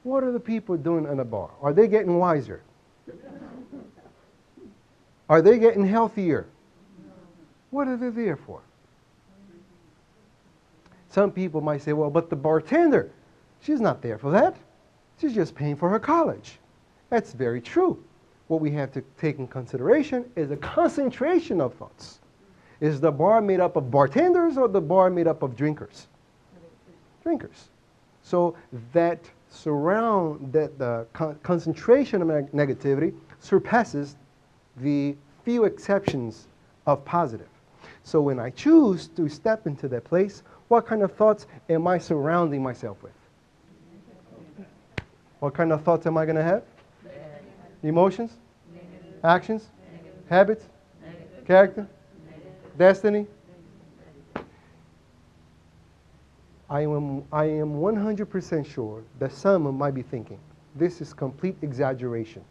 what are the people doing in a bar? Are they getting wiser? Are they getting healthier? What are they there for? Some people might say, well, but the bartender, she's not there for that. She's just paying for her college. That's very true. What we have to take in consideration is a concentration of thoughts. Is the bar made up of bartenders or the bar made up of drinkers? Drinkers. So that the concentration of negativity surpasses the few exceptions of positive. So when I choose to step into that place, what kind of thoughts am I surrounding myself with? What kind of thoughts am I going to have? Emotions? Actions? Habits? Character? Destiny? I am 100% sure that some might be thinking, this is complete exaggeration.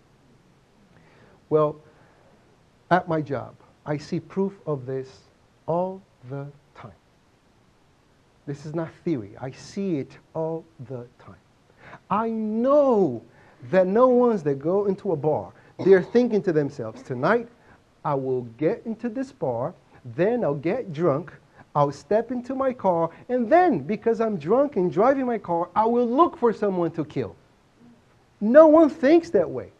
Well, at my job, I see proof of this all the time. This is not theory. I see it all the time. I know that no ones that go into a bar, they're thinking to themselves, tonight I will get into this bar, then I'll get drunk, I'll step into my car, and then, because I'm drunk and driving my car, I will look for someone to kill. No one thinks that way.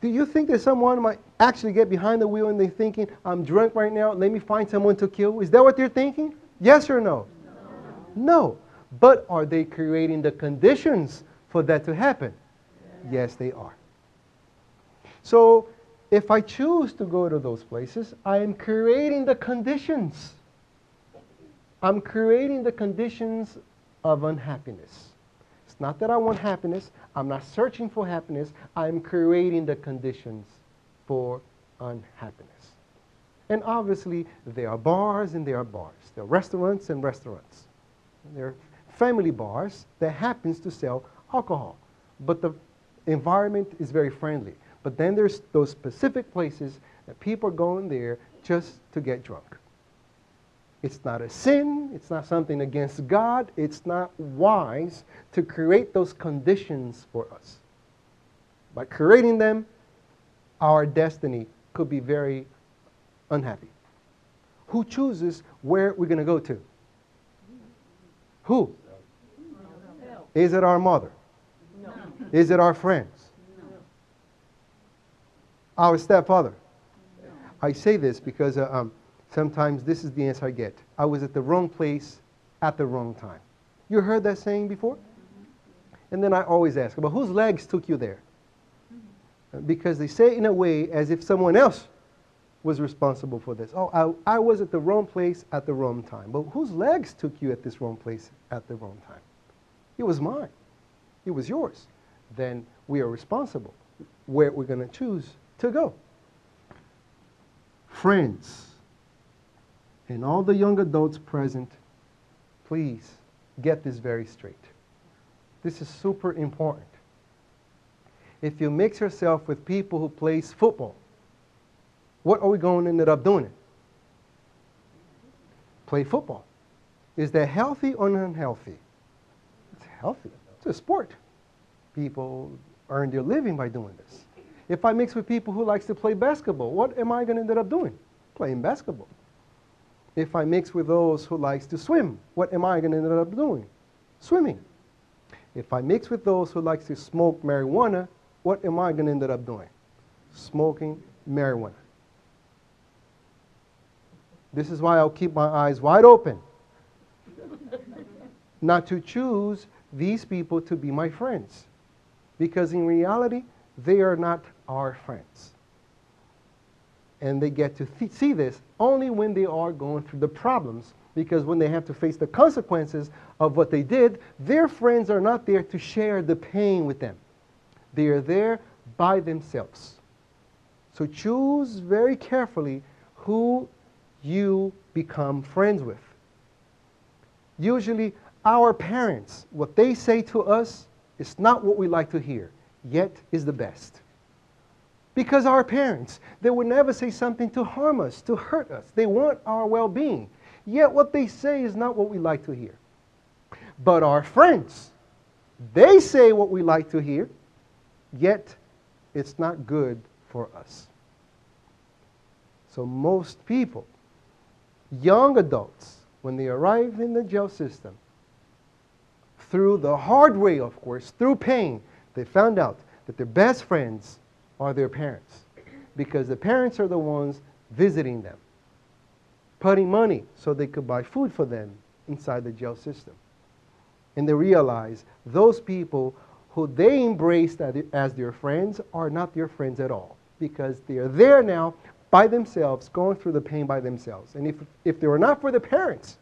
Do you think that someone might actually get behind the wheel and they're thinking, I'm drunk right now, let me find someone to kill? Is that what they're thinking? Yes or no? No. But are they creating the conditions for that to happen? Yes, they are. So, if I choose to go to those places, I am creating the conditions. I'm creating the conditions of unhappiness. It's not that I want happiness. I'm not searching for happiness. I'm creating the conditions for unhappiness. And obviously, there are bars and there are bars. There are restaurants and restaurants. There are family bars that happens to sell alcohol. But the environment is very friendly. But then there's those specific places that people are going there just to get drunk. It's not a sin. It's not something against God. It's not wise to create those conditions for us. By creating them, our destiny could be very unhappy. Who chooses where we're going to go to? Who? Is it our mother? No. Is it our friends? Our stepfather. No. I say this because sometimes this is the answer I get. I was at the wrong place at the wrong time. You heard that saying before? And then I always ask, well, whose legs took you there? Because they say it in a way as if someone else was responsible for this. Oh, I was at the wrong place at the wrong time. But whose legs took you at this wrong place at the wrong time? It was mine. It was yours. Then we are responsible where we're going to choose to go. Friends, and all the young adults present, please get this very straight. This is super important. If you mix yourself with people who plays football, what are we going to end up doing? Play football. Is that healthy or unhealthy? It's healthy. It's a sport. People earn their living by doing this. If I mix with people who likes to play basketball, what am I going to end up doing? Playing basketball. If I mix with those who likes to swim, what am I going to end up doing? Swimming. If I mix with those who likes to smoke marijuana, what am I going to end up doing? Smoking marijuana. This is why I'll keep my eyes wide open. Not to choose these people to be my friends. Because in reality, they are not our friends. And they get to see this only when they are going through the problems. Because when they have to face the consequences of what they did, their friends are not there to share the pain with them. They are there by themselves. So choose very carefully who you become friends with. Usually, our parents, what they say to us is not what we like to hear, yet is the best. Because our parents, they would never say something to harm us, to hurt us. They want our well-being. Yet what they say is not what we like to hear. But our friends, they say what we like to hear, yet it's not good for us. So most people, young adults, When they arrived in the jail system, through the hard way, of course, through pain, they found out that their best friends are their parents, because the parents are the ones visiting them, putting money so they could buy food for them inside the jail system. And they realized those people who they embraced as their friends are not their friends at all, because they are there now by themselves, going through the pain by themselves. And if they were not for the parents,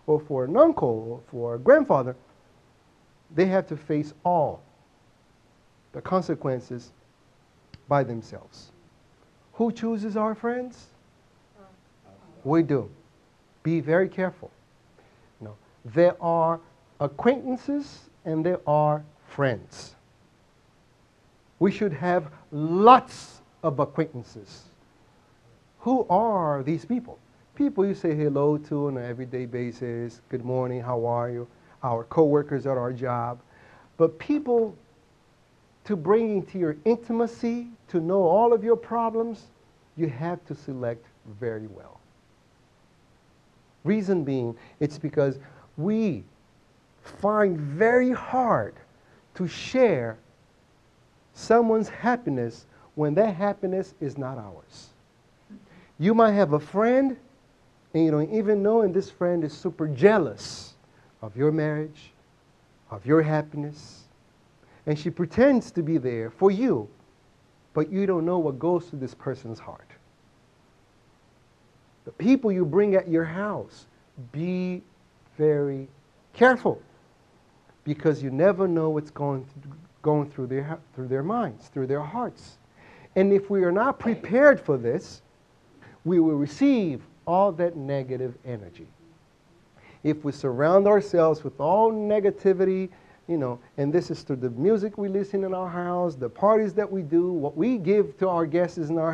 or for an uncle, or for a grandfather, they have to face all the consequences by themselves. Who chooses our friends? We do. Be very careful. No, there are acquaintances and there are friends. We should have lots of acquaintances. Who are these people? People you say hello to on an everyday basis. Good morning, how are you? Our co-workers at our job. But people to bring into your intimacy, to know all of your problems, you have to select very well. Reason being, it's because we find very hard to share someone's happiness when that happiness is not ours. You might have a friend, and you don't even know, and this friend is super jealous of your marriage, of your happiness, and she pretends to be there for you, but you don't know what goes through this person's heart. The people you bring at your house, be very careful, because you never know what's going through their minds, through their hearts. And if we are not prepared for this, we will receive all that negative energy. If we surround ourselves with all negativity, and this is through the music we listen in our house, the parties that we do, what we give to our guests in our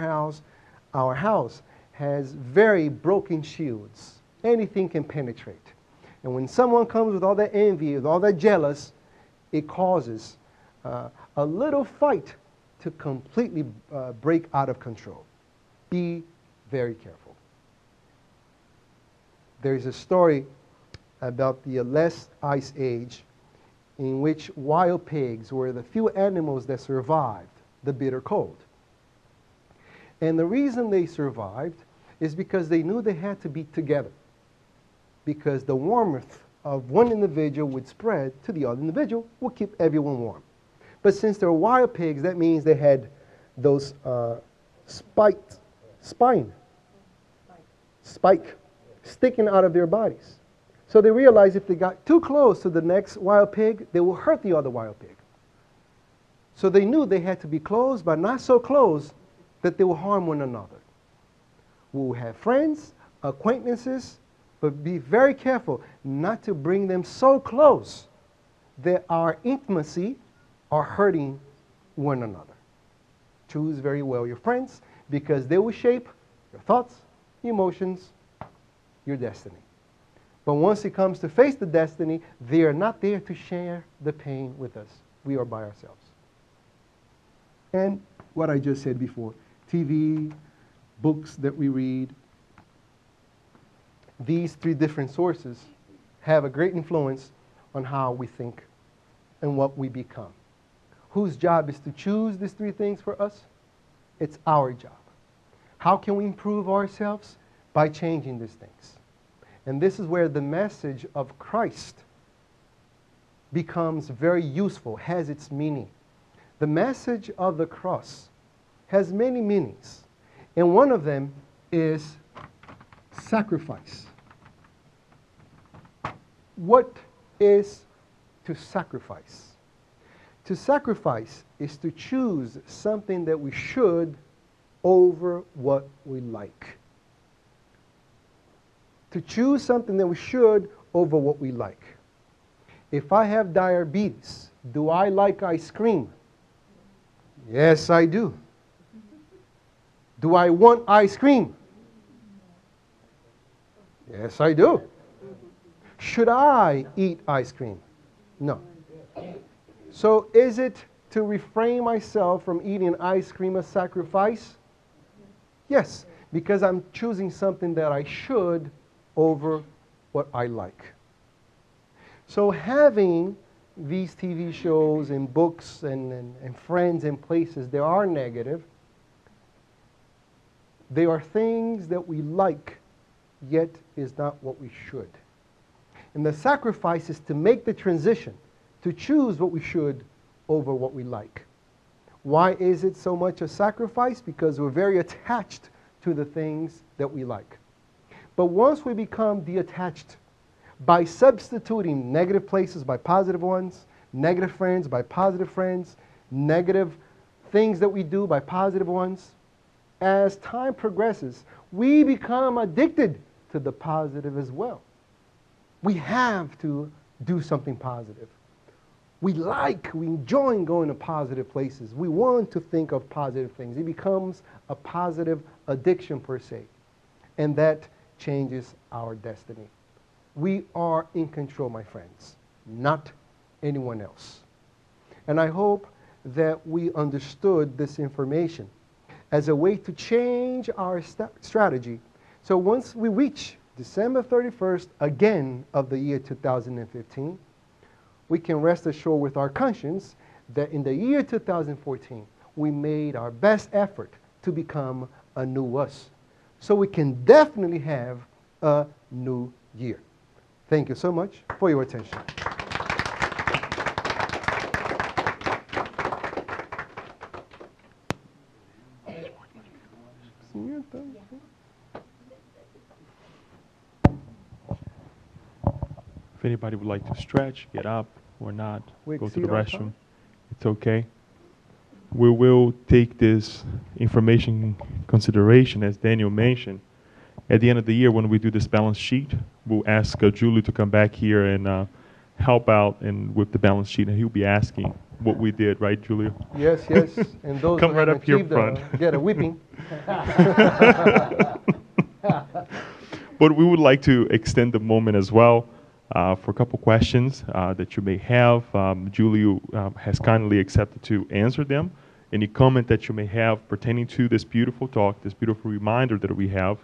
house has very broken shields. Anything can penetrate. And when someone comes with all that envy, with all that jealous, it causes a little fight to completely break out of control. Be very careful. There is a story about the last ice age in which wild pigs were the few animals that survived the bitter cold. And the reason they survived is because they knew they had to be together, because the warmth of one individual would spread to the other individual, would keep everyone warm. But since they're wild pigs, that means they had those spike sticking out of their bodies. So they realized if they got too close to the next wild pig, they will hurt the other wild pig. So they knew they had to be close, but not so close that they will harm one another. We will have friends, acquaintances, but be very careful not to bring them so close that our intimacy are hurting one another. Choose very well your friends, because they will shape your thoughts, emotions, your destiny. But once it comes to face the destiny, they are not there to share the pain with us. We are by ourselves. And what I just said before, TV, books that we read, these three different sources have a great influence on how we think and what we become. Whose job is to choose these three things for us? It's our job. How can we improve ourselves? By changing these things. And this is where the message of Christ becomes very useful, has its meaning. The message of the cross has many meanings, and one of them is sacrifice. What is to sacrifice? To sacrifice is to choose something that we should over what we like. To choose something that we should over what we like. If I have diabetes, do I like ice cream? Yes, I do. Do I want ice cream? Yes, I do. Should I eat ice cream? No. So is it to refrain myself from eating ice cream a sacrifice? Yes, because I'm choosing something that I should over what I like. So having these TV shows and books and friends and places that are negative, they are things that we like, yet is not what we should. And the sacrifice is to make the transition, to choose what we should over what we like. Why is it so much a sacrifice? Because we're very attached to the things that we like. But once we become detached by substituting negative places by positive ones, negative friends by positive friends, negative things that we do by positive ones, as time progresses, we become addicted to the positive as well. We have to do something positive. We enjoy going to positive places. We want to think of positive things. It becomes a positive addiction per se. And that changes our destiny. We are in control, my friends, not anyone else. And I hope that we understood this information as a way to change our strategy. So once we reach December 31st again of the year 2015, we can rest assured with our conscience that in the year 2014, we made our best effort to become a new us. So we can definitely have a new year. Thank you so much for your attention. If anybody would like to stretch, get up or not, We go to the exceed our restroom, time. it's okay. We will take this information in consideration, as Daniel mentioned. At the end of the year, when we do this balance sheet, we'll ask Julio to come back here and help out with the balance sheet, and he'll be asking what we did, right, Julio? Yes, yes. And those Come who right have up here achieved front. get a whipping. But we would like to extend the moment as well for a couple questions that you may have. Julio has kindly accepted to answer them. Any comment that you may have pertaining to this beautiful talk, this beautiful reminder that we have.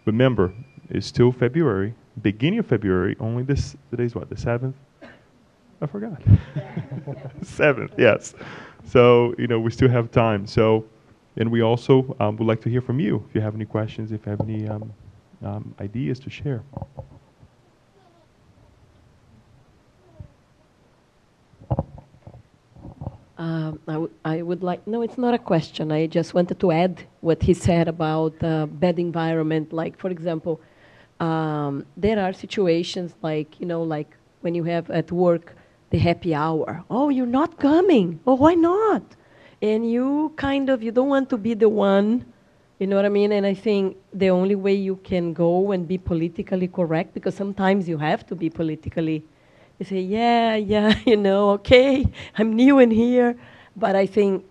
Remember, it's still February, beginning of February, only today's what, the 7th? I forgot. 7th, yes. So, we still have time. So, and we also would like to hear from you if you have any questions, if you have any ideas to share. I would like, no, it's not a question. I just wanted to add what he said about bad environment. Like, for example, there are situations like, like when you have at work the happy hour. Oh, you're not coming. Oh, why not? And you don't want to be the one, you know what I mean? And I think the only way you can go and be politically correct, because sometimes you have to be politically, you say, yeah, okay, I'm new in here. But I think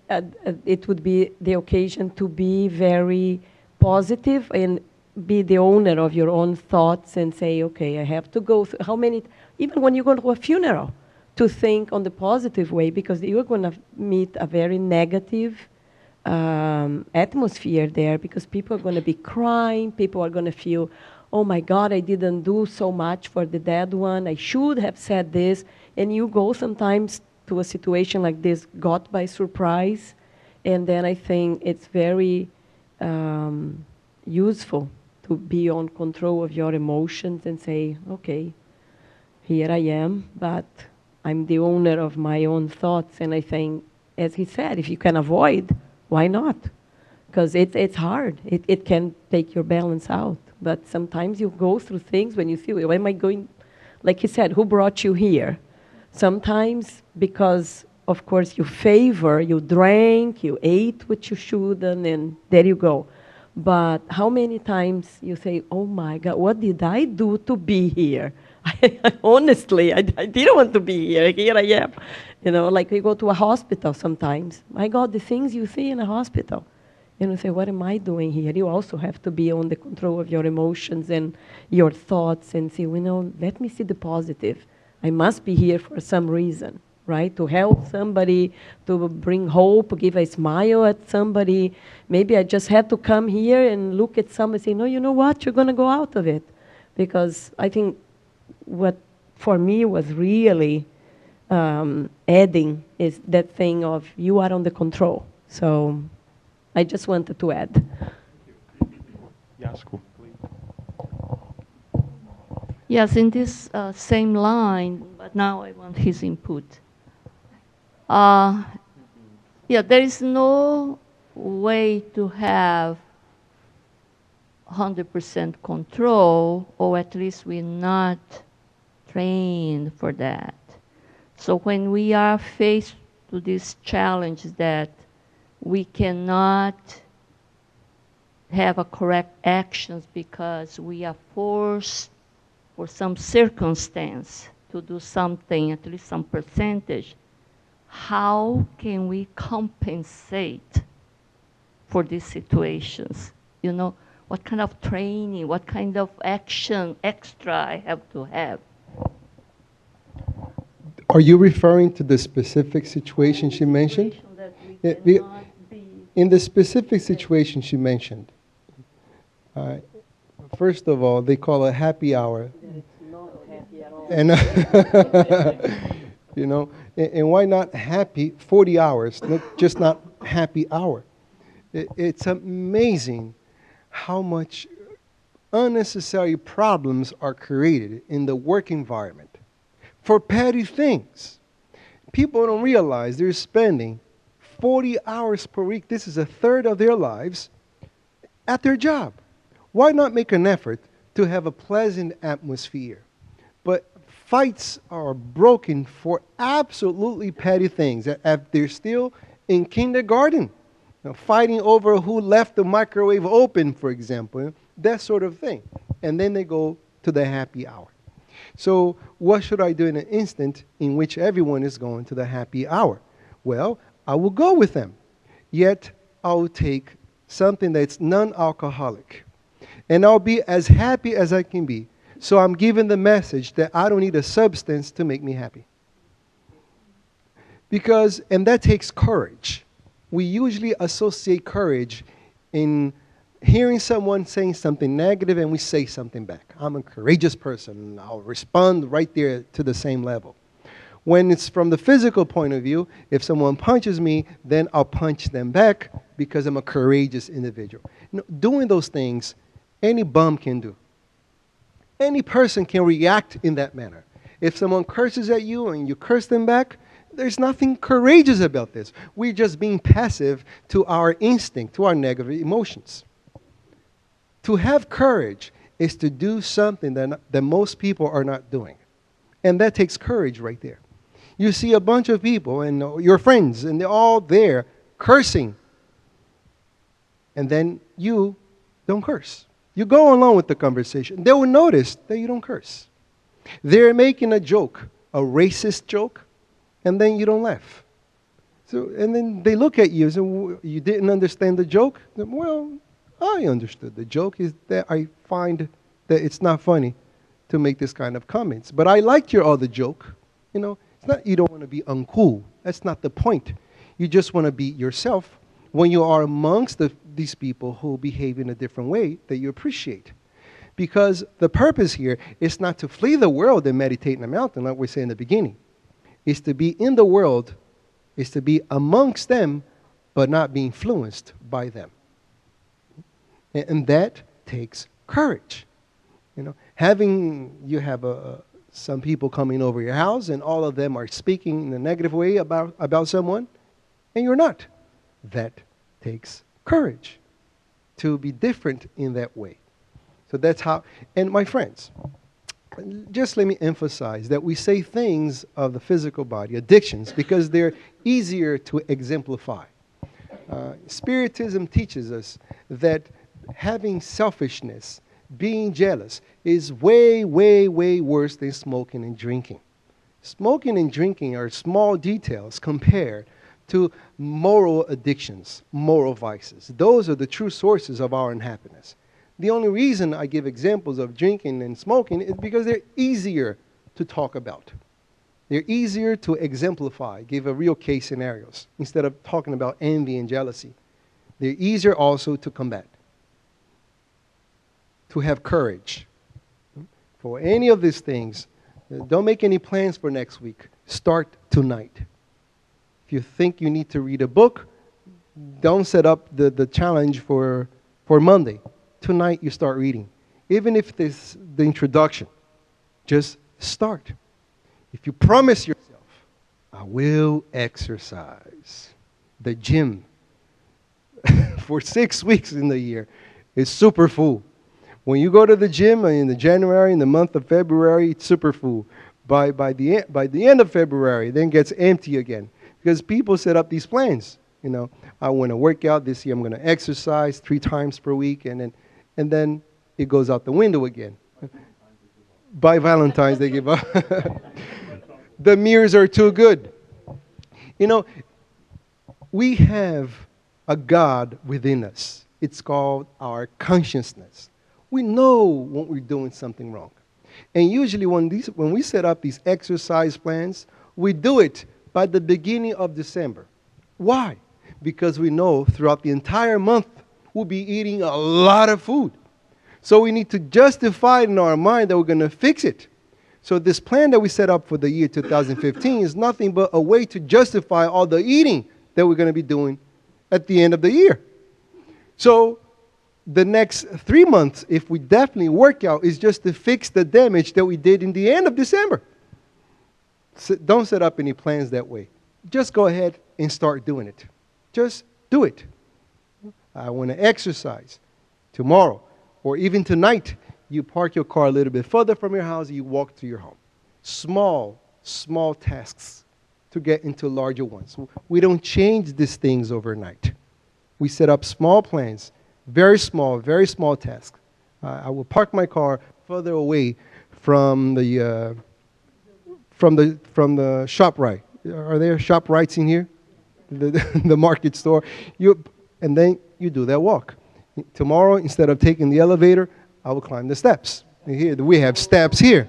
it would be the occasion to be very positive and be the owner of your own thoughts and say, okay, I have to go through, even when you go to a funeral, to think on the positive way, because you're going to meet a very negative atmosphere there, because people are going to be crying, people are going to feel, oh my God, I didn't do so much for the dead one, I should have said this, and you go sometimes to a situation like this, got by surprise, and then I think it's very useful to be on control of your emotions and say, okay, here I am, but I'm the owner of my own thoughts, and I think, as he said, if you can avoid, why not? Because it's hard. It can take your balance out. But sometimes you go through things when you feel, why am I going, like he said, who brought you here? Sometimes because, of course, you drank, you ate what you shouldn't, and there you go. But how many times you say, oh my God, what did I do to be here? Honestly, I didn't want to be here. Here I am. Like we go to a hospital sometimes. My God, the things you see in a hospital. And you say, what am I doing here? You also have to be on the control of your emotions and your thoughts and say, let me see the positive. I must be here for some reason, right? To help somebody, to bring hope, give a smile at somebody. Maybe I just had to come here and look at somebody and say, no, you know what? You're going to go out of it. Because I think what for me was really adding is that thing of you are on the control. So I just wanted to add. Yasko, please. Yes, in this same line, but now I want his input. Yeah, there is no way to have 100% control, or at least we're not trained for that. So when we are faced with this challenge that we cannot have a correct actions because we are forced for some circumstance to do something, at least some percentage, how can we compensate for these situations? You know, what kind of training, what kind of action extra I have to have? Are you referring to the specific situation she mentioned? Situation that we Yeah, cannot be. In the specific situation she mentioned, first of all, they call a happy hour. And, you know, and why not happy 40 hours, just not happy hour? It's amazing how much unnecessary problems are created in the work environment for petty things. People don't realize they're spending 40 hours per week. This is a third of their lives at their job. Why not make an effort to have a pleasant atmosphere? But fights are broken for absolutely petty things. They're still in kindergarten, fighting over who left the microwave open, for example, that sort of thing. And then they go to the happy hour. So what should I do in an instant in which everyone is going to the happy hour? Well, I will go with them. Yet I will take something that's non-alcoholic. And I'll be as happy as I can be. So I'm giving the message that I don't need a substance to make me happy. And that takes courage. We usually associate courage in hearing someone saying something negative and we say something back. I'm a courageous person. I'll respond right there to the same level. When it's from the physical point of view, if someone punches me, then I'll punch them back because I'm a courageous individual. Doing those things, any bum can do. Any person can react in that manner. If someone curses at you and you curse them back, there's nothing courageous about this. We're just being passive to our instinct, to our negative emotions. To have courage is to do something that most people are not doing. And that takes courage right there. You see a bunch of people and your friends, and they're all there cursing. And then you don't curse. You go along with the conversation. They will notice that you don't curse. They're making a joke, a racist joke, and then you don't laugh. And then they look at you and say, you didn't understand the joke? Well, I understood. The joke is that I find that it's not funny to make this kind of comments. But I liked your other joke. It's not you don't want to be uncool. That's not the point. You just want to be yourself when you are amongst these people who behave in a different way that you appreciate. Because the purpose here is not to flee the world and meditate in a mountain, like we say in the beginning. It's to be in the world, is to be amongst them, but not be influenced by them. And that takes courage. You have some people coming over your house, and all of them are speaking in a negative way about someone, and you're not. That takes courage to be different in that way. So that's how, and my friends, just let me emphasize that we say things of the physical body, addictions, because they're easier to exemplify. Spiritism teaches us that having selfishness, being jealous, is way, way, way worse than smoking and drinking. Smoking and drinking are small details compared to moral addictions, moral vices. Those are the true sources of our unhappiness. The only reason I give examples of drinking and smoking is because they're easier to talk about. They're easier to exemplify, give a real case scenarios, instead of talking about envy and jealousy. They're easier also to combat, to have courage. For any of these things, Don't make any plans for next week. Start tonight. If you think you need to read a book, don't set up the challenge for Monday. Tonight you start reading. Even if this the introduction, just start. If you promise yourself, I will exercise. The gym for 6 weeks in the year is super full. When you go to the gym in the January, in the month of February, it's super full. By the end of February, then gets empty again. Because people set up these plans. You know, I want to work out this year. I'm going to exercise 3 times per week, and then it goes out the window again. By Valentine's, they give up. The mirrors are too good. You know, we have a God within us. It's called our consciousness. We know when we're doing something wrong. And usually when we set up these exercise plans, we do it by the beginning of December. Why? Because we know throughout the entire month we'll be eating a lot of food. So we need to justify in our mind that we're going to fix it. So this plan that we set up for the year 2015 is nothing but a way to justify all the eating that we're going to be doing at the end of the year. So the next 3 months, if we definitely work out, is just to fix the damage that we did in the end of December. So don't set up any plans that way. Just go ahead and start doing it. Just do it. I want to exercise tomorrow or even tonight. You park your car a little bit further from your house and you walk to your home. Small tasks to get into larger ones. We don't change these things overnight. We set up small plans, very small tasks. I will park my car further away from the ShopRite. Are there ShopRites in here? The market store. And then you do that walk. Tomorrow, instead of taking the elevator, I will climb the steps. Here, we have steps here,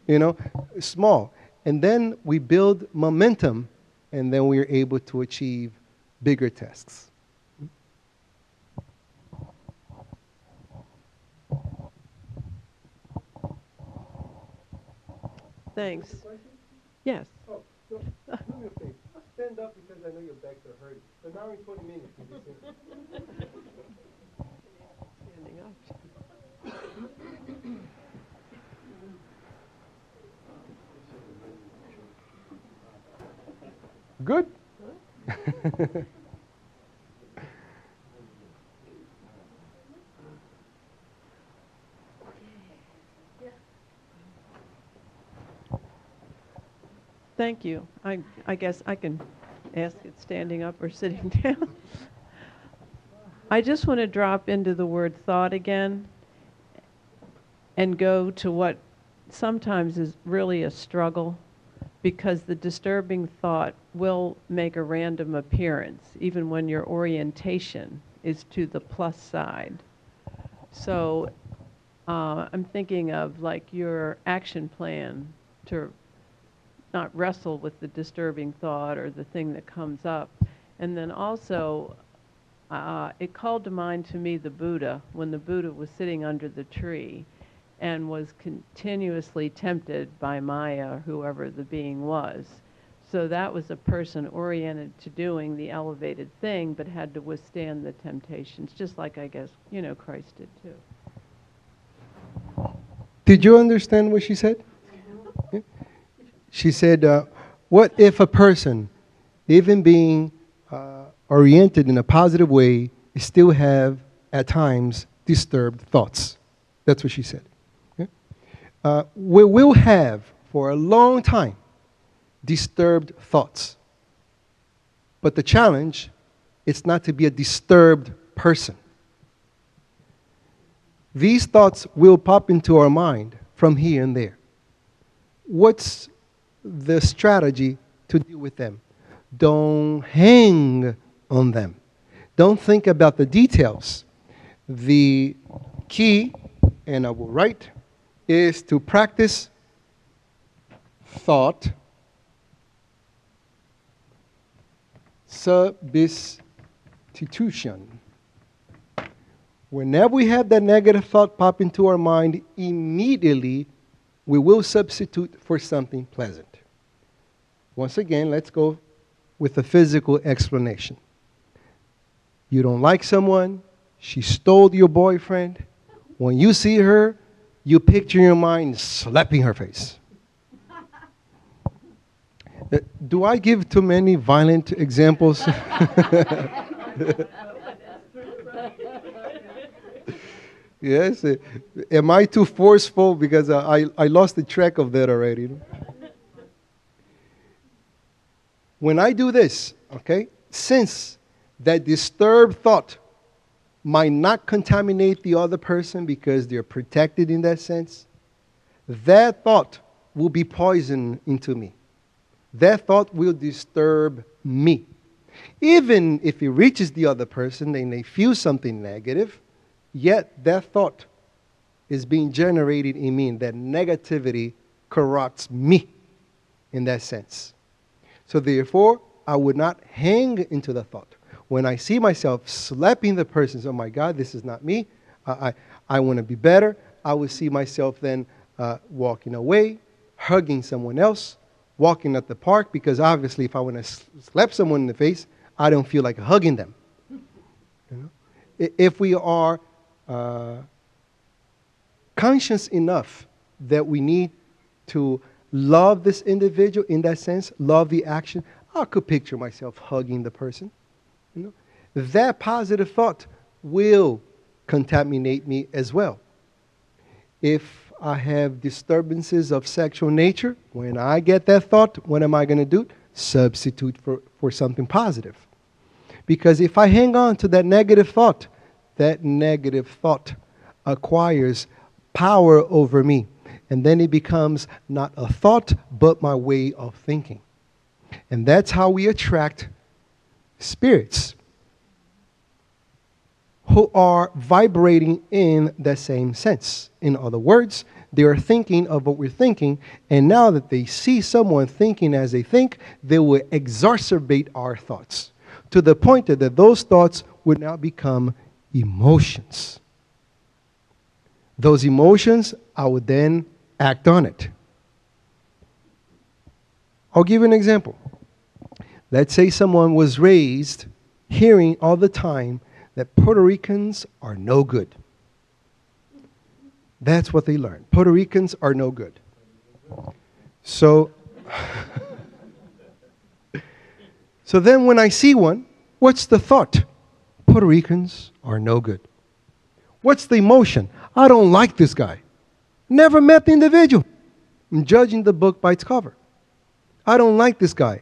you know, small. And then we build momentum, and then we are able to achieve bigger tasks. Thanks. Yes. Oh, so, do me a favor. Stand up because I know your backs are hurting. So now in 20 minutes, you can sit. Standing up. Good? Thank you. I guess I can ask it standing up or sitting down. I just want to drop into the word thought again and go to what sometimes is really a struggle, because the disturbing thought will make a random appearance, even when your orientation is to the plus side. So I'm thinking of like your action plan to not wrestle with the disturbing thought or the thing that comes up. And then also, it called to mind to me the Buddha, when the Buddha was sitting under the tree and was continuously tempted by Maya, or whoever the being was. So that was a person oriented to doing the elevated thing, but had to withstand the temptations, just like I guess, you know, Christ did too. Did you understand what she said? Mm-hmm. Yeah. She said, what if a person, even being oriented in a positive way, still have, at times, disturbed thoughts? That's what she said. Yeah? We will have, for a long time, disturbed thoughts. But the challenge is not to be a disturbed person. These thoughts will pop into our mind from here and there. What's the strategy to deal with them? Don't hang on them. Don't think about the details. The key, and I will write, is to practice thought substitution. Whenever we have that negative thought pop into our mind, immediately we will substitute for something pleasant. Once again, let's go with a physical explanation. You don't like someone, she stole your boyfriend. When you see her, you picture in your mind slapping her face. Do I give too many violent examples? Yes. Am I too forceful? Because I lost the track of that already. When I do this, okay, since that disturbed thought might not contaminate the other person because they're protected in that sense, that thought will be poison into me. That thought will disturb me. Even if it reaches the other person and they feel something negative, yet that thought is being generated in me, and that negativity corrupts me in that sense. So therefore, I would not hang into the thought. When I see myself slapping the person, oh my God, this is not me, I want to be better, I would see myself then walking away, hugging someone else, walking at the park, because obviously if I want to slap someone in the face, I don't feel like hugging them. You know? If we are conscious enough that we need to love this individual in that sense, love the action, I could picture myself hugging the person. You know? That positive thought will contaminate me as well. If I have disturbances of sexual nature, when I get that thought, what am I going to do? Substitute for something positive. Because if I hang on to that negative thought acquires power over me. And then it becomes not a thought, but my way of thinking. And that's how we attract spirits who are vibrating in the same sense. In other words, they are thinking of what we're thinking, and now that they see someone thinking as they think, they will exacerbate our thoughts to the point that those thoughts would now become emotions. Those emotions, I would then act on it. I'll give you an example. Let's say someone was raised hearing all the time that Puerto Ricans are no good. That's what they learned. Puerto Ricans are no good. So then when I see one, what's the thought? Puerto Ricans are no good. What's the emotion? I don't like this guy. Never met the individual. I'm judging the book by its cover. I don't like this guy.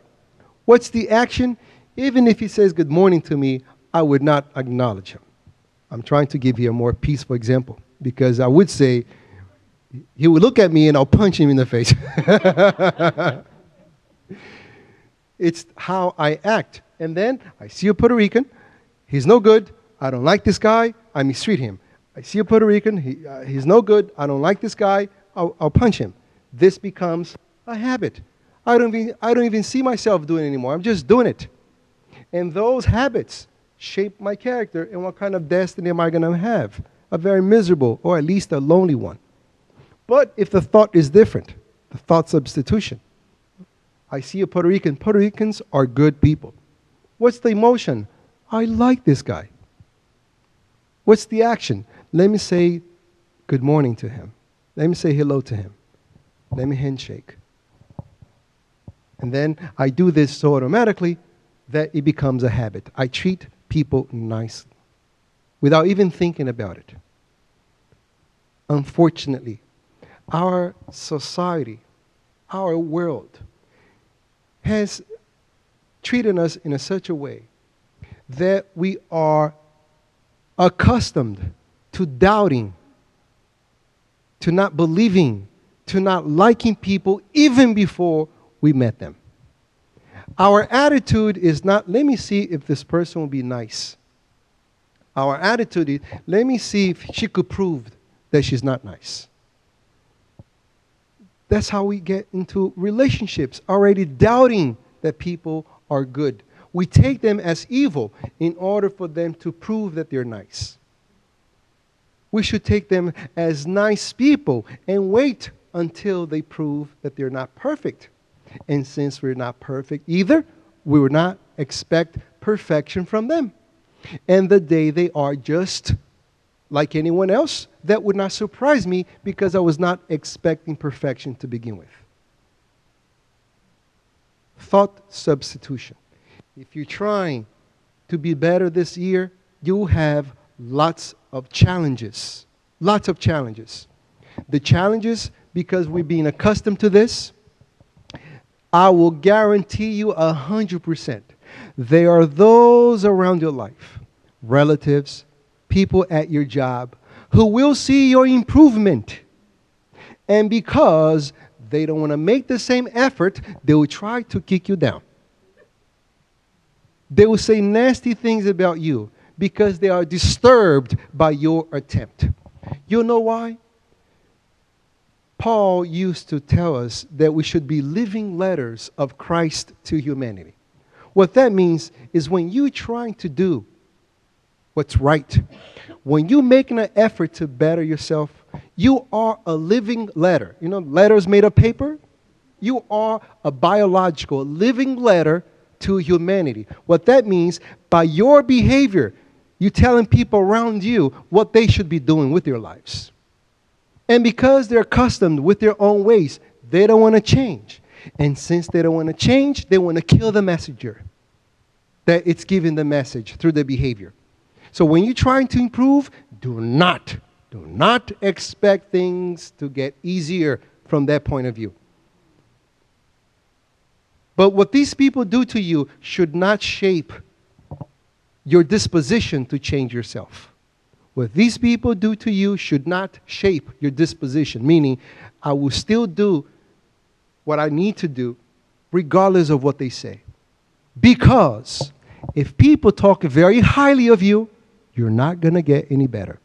What's the action? Even if he says good morning to me, I would not acknowledge him. I'm trying to give you a more peaceful example, because I would say he would look at me and I'll punch him in the face. It's how I act. And then I see a Puerto Rican. He's no good. I don't like this guy. I mistreat him. I see a Puerto Rican. He's no good. I don't like this guy. I'll punch him. This becomes a habit. I don't even see myself doing it anymore. I'm just doing it. And those habits shape my character, and what kind of destiny am I going to have? A very miserable, or at least a lonely one. But if the thought is different, the thought substitution, I see a Puerto Rican. Puerto Ricans are good people. What's the emotion? I like this guy. What's the action? Let me say good morning to him. Let me say hello to him. Let me handshake. And then I do this so automatically that it becomes a habit. I treat people nicely without even thinking about it. Unfortunately, our society, our world, has treated us in such a way that we are accustomed to doubting, to not believing, to not liking people even before we met them. Our attitude is not, let me see if this person will be nice. Our attitude is, let me see if she could prove that she's not nice. That's how we get into relationships, already doubting that people are good. We take them as evil in order for them to prove that they're nice. We should take them as nice people and wait until they prove that they're not perfect. And since we're not perfect either, we will not expect perfection from them. And the day they are just like anyone else, that would not surprise me because I was not expecting perfection to begin with. Thought substitution. If you're trying to be better this year, you have lots of challenges. Lots of challenges. The challenges, because we're being accustomed to this, I will guarantee you 100%. There are those around your life, relatives, people at your job, who will see your improvement. And because they don't want to make the same effort, they will try to kick you down. They will say nasty things about you because they are disturbed by your attempt. You know why? Paul used to tell us that we should be living letters of Christ to humanity. What that means is when you're trying to do what's right, when you're making an effort to better yourself, you are a living letter. You know, letters made of paper? You are a biological, living letter to humanity. What that means, by your behavior, you're telling people around you what they should be doing with their lives. And because they're accustomed with their own ways, they don't want to change. And since they don't want to change, they want to kill the messenger that it's giving the message through the behavior. So when you're trying to improve, do not expect things to get easier from that point of view. But what these people do to you should not shape your disposition to change yourself. What these people do to you should not shape your disposition, meaning I will still do what I need to do regardless of what they say. Because if people talk very highly of you, you're not going to get any better.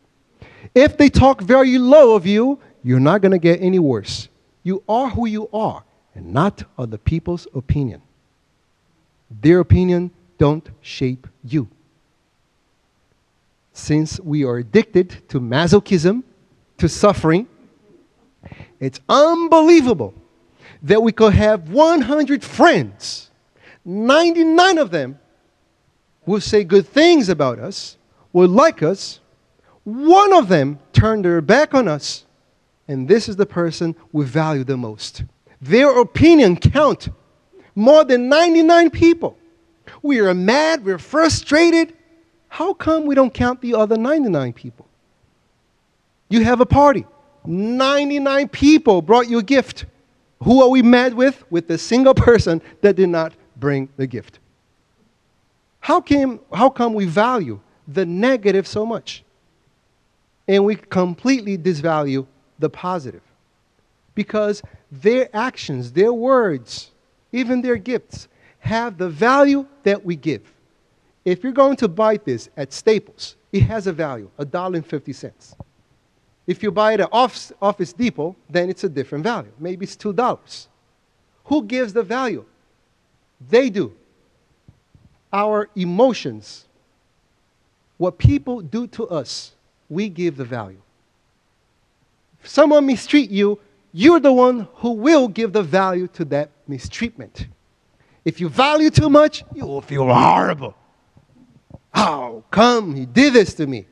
If they talk very low of you, you're not going to get any worse. You are who you are, and not other people's opinion. Their opinion don't shape you. Since we are addicted to masochism, to suffering, it's unbelievable that we could have 100 friends. 99 of them will say good things about us, will like us. One of them turned their back on us, and this is the person we value the most. Their opinion counts more than 99 people. We are mad, we're frustrated. How come we don't count the other 99 people? You have a party. 99 people brought you a gift. Who are we mad with? With the single person that did not bring the gift. How come we value the negative so much? And we completely disvalue the positive. Because their actions, their words, even their gifts, have the value that we give. If you're going to buy this at Staples, it has a value, $1.50. If you buy it at Office Depot, then it's a different value. Maybe it's $2. Who gives the value? They do. Our emotions, what people do to us, we give the value. If someone mistreat you, you're the one who will give the value to that mistreatment. If you value too much, you will feel horrible. How come he did this to me?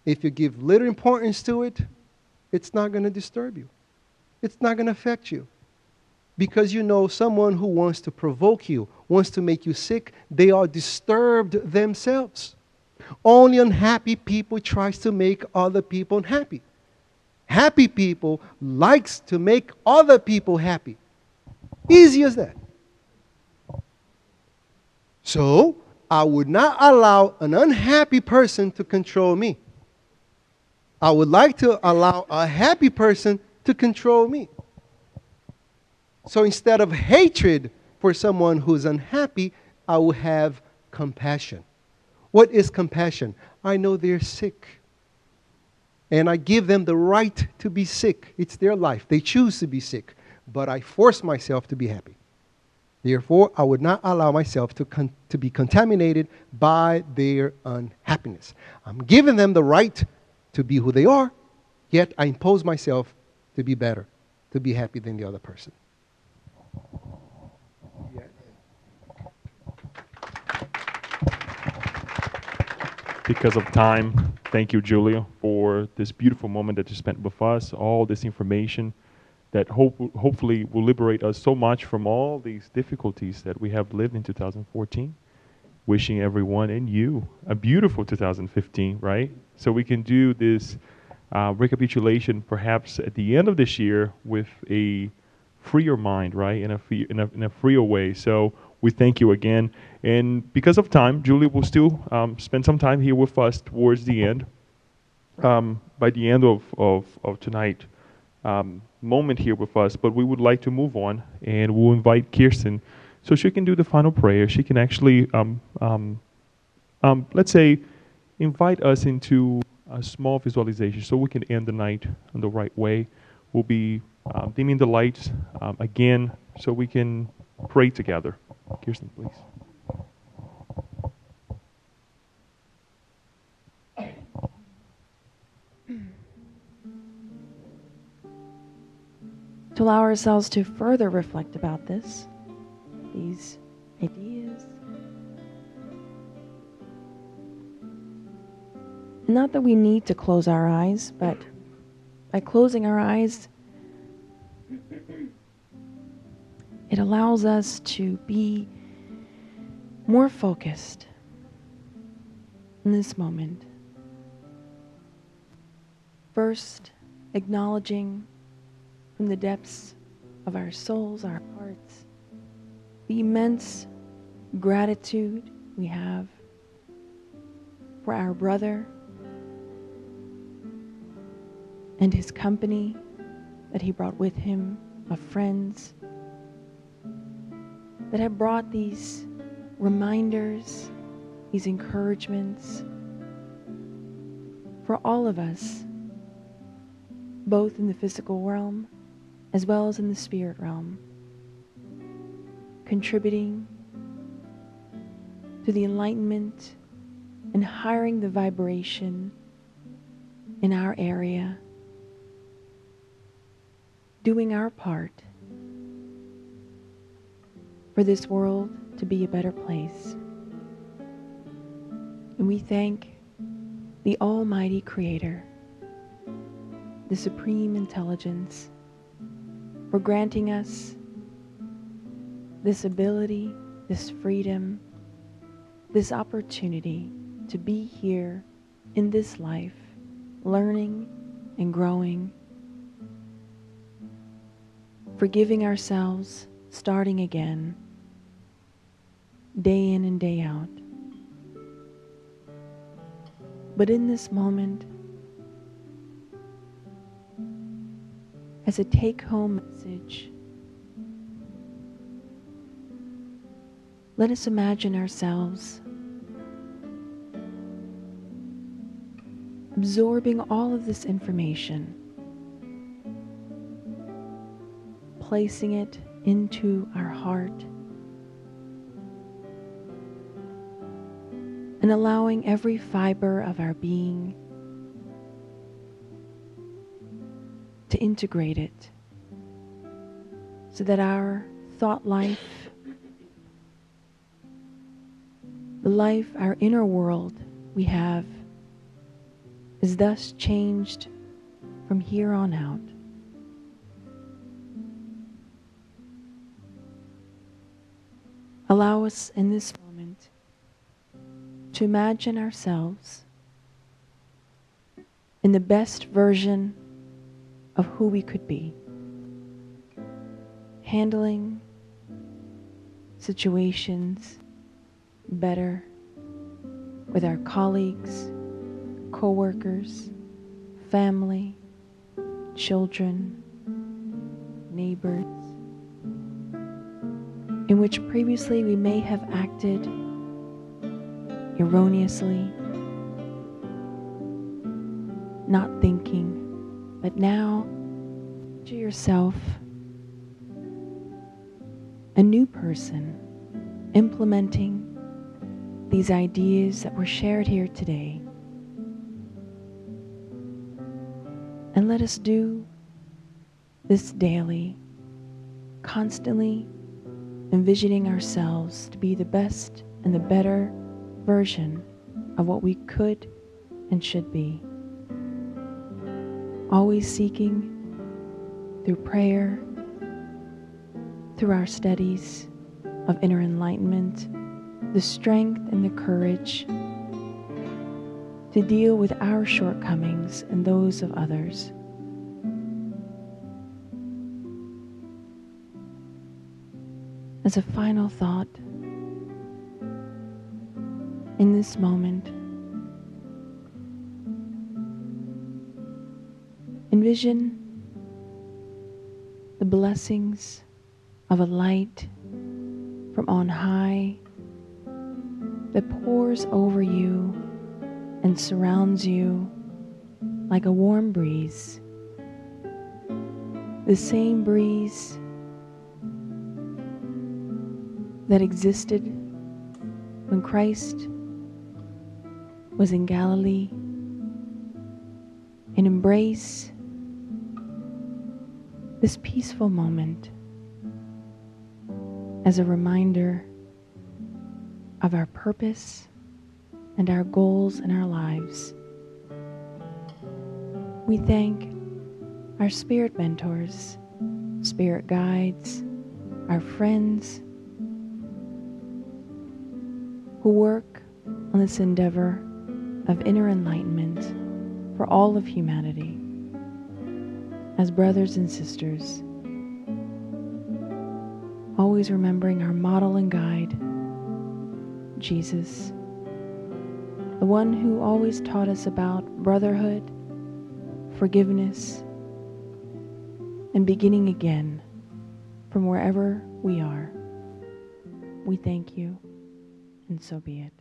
If you give little importance to it, it's not going to disturb you. It's not going to affect you. Because you know someone who wants to provoke you, wants to make you sick, they are disturbed themselves. Only unhappy people tries to make other people unhappy. Happy people likes to make other people happy. Easy as that. So, I would not allow an unhappy person to control me. I would like to allow a happy person to control me. So instead of hatred for someone who's unhappy, I will have compassion. What is compassion? I know they're sick. And I give them the right to be sick. It's their life. They choose to be sick. But I force myself to be happy. Therefore, I would not allow myself to be contaminated by their unhappiness. I'm giving them the right to be who they are, yet I impose myself to be better, to be happy than the other person. Yes. Because of time, thank you, Julio, for this beautiful moment that you spent with us, all this information that hopefully will liberate us so much from all these difficulties that we have lived in 2014. Wishing everyone and you a beautiful 2015, right? So we can do this recapitulation perhaps at the end of this year with a freer mind, right? In a freer way. So we thank you again. And because of time, Julie will still spend some time here with us towards the end. By the end of tonight moment here with us, but we would like to move on, and we'll invite Kirsten so she can do the final prayer. She can actually, let's say, invite us into a small visualization so we can end the night in the right way. We'll be dimming the lights again so we can pray together. Kirsten, please. To allow ourselves to further reflect about these ideas. Not that we need to close our eyes, but by closing our eyes, it allows us to be more focused in this moment. First, acknowledging from the depths of our souls, our hearts, the immense gratitude we have for our brother and his company that he brought with him of friends that have brought these reminders, these encouragements for all of us, both in the physical realm as well as in the spirit realm, contributing to the enlightenment and hiring the vibration in our area, doing our part for this world to be a better place. And we thank the Almighty Creator, the Supreme Intelligence, for granting us this ability, this freedom, this opportunity to be here in this life, learning and growing, forgiving ourselves, starting again, day in and day out. But in this moment, as a take-home message, let us imagine ourselves absorbing all of this information, placing it into our heart, and allowing every fiber of our being to integrate it so that our thought life, the life, our inner world we have, is thus changed from here on out. Allow us in this moment to imagine ourselves in the best version of who we could be, handling situations better with our colleagues, co-workers, family, children, neighbors, in which previously we may have acted erroneously, not thinking, but now to yourself, a new person implementing these ideas that were shared here today. And let us do this daily, constantly envisioning ourselves to be the best and the better version of what we could and should be. Always seeking through prayer, through our studies of inner enlightenment, the strength and the courage to deal with our shortcomings and those of others. As a final thought, in this moment, envision the blessings of a light from on high that pours over you and surrounds you like a warm breeze. The same breeze that existed when Christ was in Galilee, and embrace this peaceful moment as a reminder of our purpose and our goals in our lives. We thank our spirit mentors, spirit guides, our friends who work on this endeavor of inner enlightenment for all of humanity as brothers and sisters, always remembering our model and guide, Jesus, the one who always taught us about brotherhood, forgiveness, and beginning again from wherever we are. We thank you, and so be it.